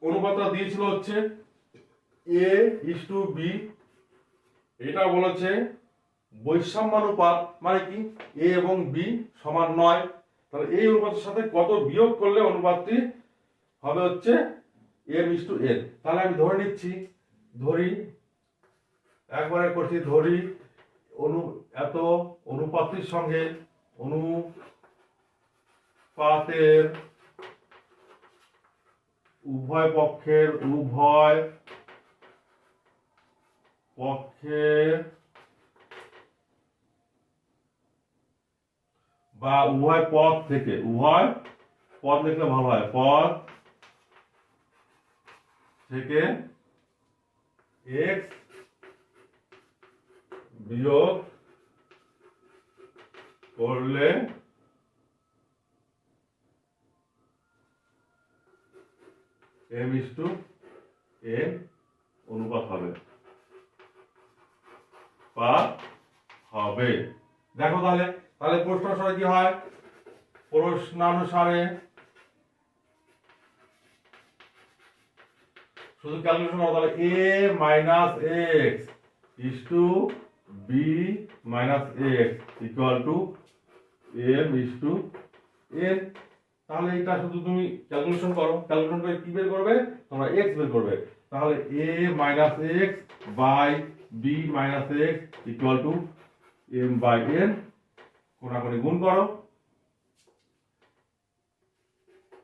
অনুপাতটা দিয়েছিল হচ্ছে a:b, এটা বলেছে বৈষম্যানুপাত, মানে কি a এবং b সমান নয়। তাহলে এই অনুপাতের সাথে কত বিয়োগ করলে অনুপাতটি হবে হচ্ছে m:n। তাহলে আমি ধরে নিচ্ছি, ধরি একবারে করছি, ধরি এত অনুপাতটির সঙ্গে অনুপাতের উভয় পক্ষের বা উভয় পদ থেকে, উভয় পদ লিখলে ভালো হয়, পদ থেকে x বিয়োগ করলে m:n অনুপাত হবে বা হবে। দেখো তাহলে প্রশ্নানুসারে কি হয়, প্রশ্নানুসারে শুধু ক্যালকুলেশন করো। তাহলে a minus x is to b minus x equal to m is to n। তাহলে এটা শুধু তুমি ক্যালকুলেশন করো, ক্যালকুলেশন করে কি বের করবে তোমরা, x বের করবে। তাহলে a minus x by b minus x equal to m by n, কোনাকুনি গুণ করো।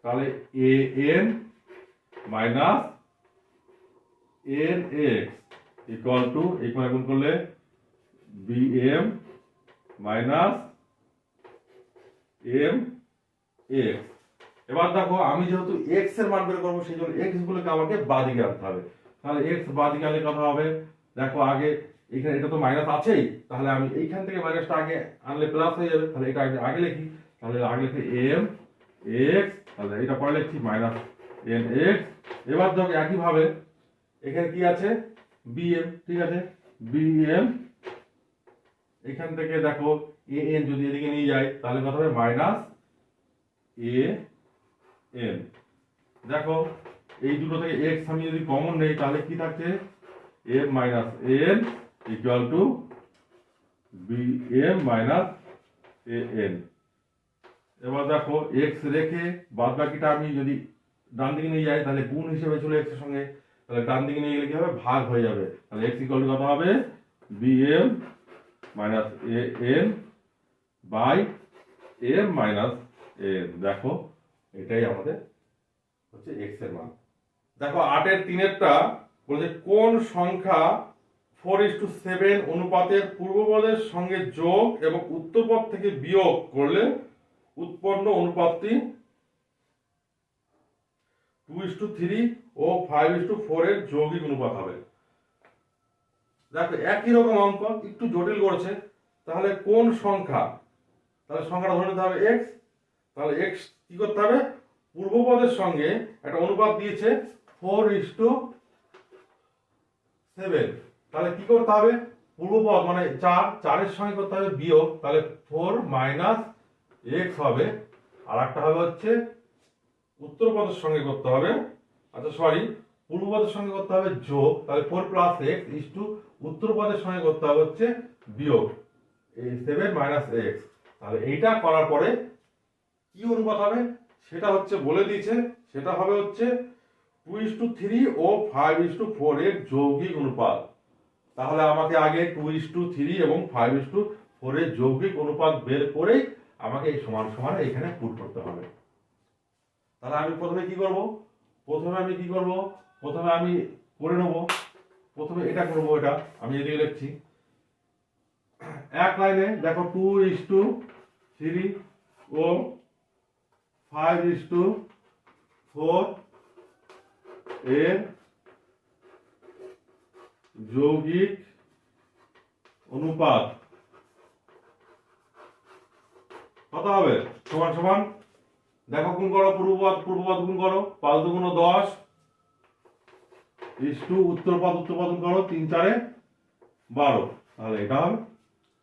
তাহলে a n minus n x equal to, এই কোণে গুণ করলে b m minus m x। এবার দেখো আমি যেহেতু x এর মান বের করবো, সেই জন্য x গুলোকে আমাকে বাদিকে আনতে হবে। তাহলে x বাদিকে আনলে কথা হবে, দেখো আগে এখানে এটা তো মাইনাস আছেই, তাহলে আমি এইখান থেকে মাইনাসটা আগে আনলে প্লাস হয়ে যাবে। তাহলে এটা আগে লিখি, তাহলে আগে লিখি m x, তাহলে এটা পরে লিখছি মাইনাস n x। এবার দেখো একই ভাবে এখানে কি আছে bm, ঠিক আছে bm, এখান থেকে দেখো an যদি এদিকে নিয়ে যাই তাহলে কত হবে মাইনাস an। দেখো এই দুটো থেকে x আমি যদি কমন নেই তাহলে কি থাকছে m minus n equal to bm minus an। এবার দেখো x রেখে বাদ বাকিটা আমি যদি ডান দিকে নিয়ে যাই তাহলে গুণ হিসেবে চলে x এর সঙ্গে, তাহলে ডান দিকে নিয়ে গেলে কি হবে ভাগ হয়ে যাবে। তাহলে x ইকুয়াল টু কত হবে bm minus an by m minus n। দেখো এটাই আমাদের হচ্ছে x এর মান। দেখো 8-এর 3-এরটা বলছে কোন সংখ্যা 4:7 অনুপাতের পূর্বপদের সঙ্গে যোগ এবং উত্তরপদ থেকে বিয়োগ করলে উৎপন্ন অনুপাতটি 2:3 ও 5:4 এর যৌগিক অনুপাত হবে। দেখো একই রকম অঙ্ক, একটু জটিল করেছে। তাহলে কোন সংখ্যা, তাহলে সংখ্যাটা ধরে নিতে হবে x। তাহলে x কি করতে হবে, পূর্বপদের সঙ্গে একটা অনুপাত দিয়েছে 4:7, তাহলে কি করতে হবে পূর্বপদ মানে 4 এর সঙ্গে করতে হবে বিয়োগ, তাহলে 4 minus x হবে। আর একটা হবে হচ্ছে উত্তরপদের সঙ্গে করতে হবে, আচ্ছা সরি পূর্বপদের সঙ্গে করতে হবে যোগ, তাহলে 4 plus x is to উত্তরপদের সঙ্গে করতে হবে হচ্ছে বিয়োগ, এই 7 minus x। তাহলে এইটা করার পরে কি অনুপাত হবে সেটা হচ্ছে বলে দিয়েছে, সেটা হবে হচ্ছে 2:3 ও 5:4 এর যৌগিক অনুপাত। তাহলে আমাকে আগে 2:3 এবং 5:4 এর যৌগিক অনুপাত বের করে আমাকে এই সমান সমান এখানে পুট করতে হবে। তাহলে আমি প্রথমে কি করব, প্রথমে আমি করে নেব, প্রথমে এটা করব, এটা আমি এদিকে লিখছি এক লাইনে। দেখো 2:3 ও 5:4 এর যৌগিক অনুপাত কত হবে? সমান সমান দেখো গুণ করো, পূর্বপদ গুণ করো, 5 দুগুণ 10 উত্তরপদ গুণ করো, 3 4 12। তাহলে এটা হবে,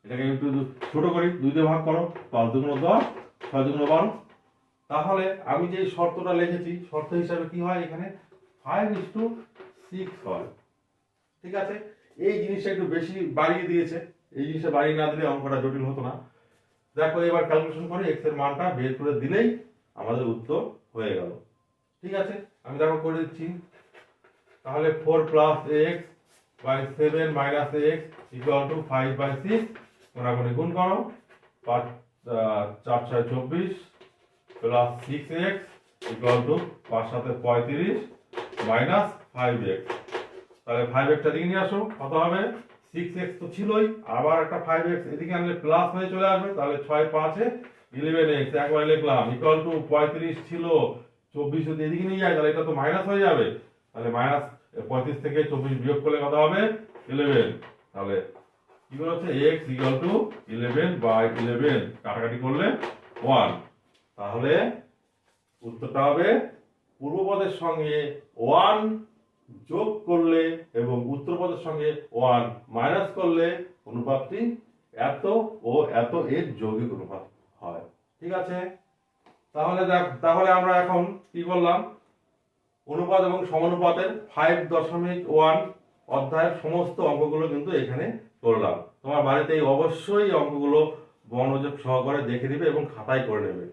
এটাকে একটু ছোট করি, 2 দিয়ে ভাগ করো, 5 দুগুণ 10 6 দুগুণ 12। তাহলে আমি যে শর্তটা লিখেছি, শর্ত হিসাবে কি হয় এখানে 5:6 হয়। ঠিক আছে, এই জিনিসটা একটু বেশি বাড়িয়ে দিয়েছে, এই জিনিসটা বাড়িয়ে না দিলে অঙ্কটা জটিল হতো না। দেখো এবার ক্যালকুলেশন করে x এর মানটা বের করে দিলেই আমাদের উত্তর হয়ে গেল। ঠিক আছে, আমি দেখো করে দিচ্ছি। তাহলে 4 + x / 7 - x = 5/6 গুণাগুণি গুণ করো, 5 4 6 24 প্লাস 6x = 5 7 35 মাইনাস 5x। তাহলে 5x টা দিকে নিয়ে আসো, কত হবে? 6x তো ছিলই, আবার একটা 5x এদিকে আনলে প্লাস হয়ে চলে আসবে। তাহলে 6 5 এ 11x একবার লিখলাম ইকুয়াল টু 35 ছিল 24 যদি এদিকে নিয়ে যায় তাহলে এটা তো মাইনাস হয়ে যাবে। তাহলে মাইনাস 35 থেকে 24 বিয়োগ করলে কত হবে? 11। তাহলে কি বলছে? x = 11/11 কাটাকাটি করলে 1। তাহলে উত্তরটা হবে পূর্বপদের সঙ্গে 1 যোগ করলে এবং উত্তরপদের সঙ্গে 1 মাইনাস করলে অনুপাতটি এত ও এত এর যৌগিক অনুপাত হয়। ঠিক আছে, তাহলে আমরা এখন কি করলাম? অনুপাত এবং সমানুপাতের 5.1 অধ্যায়ের সমস্ত অঙ্কগুলো কিন্তু এখানে করলাম। তোমার বাড়িতে অবশ্যই অঙ্কগুলো মনোযোগ সহকারে দেখে নেবে এবং খাতায় করে নেবে।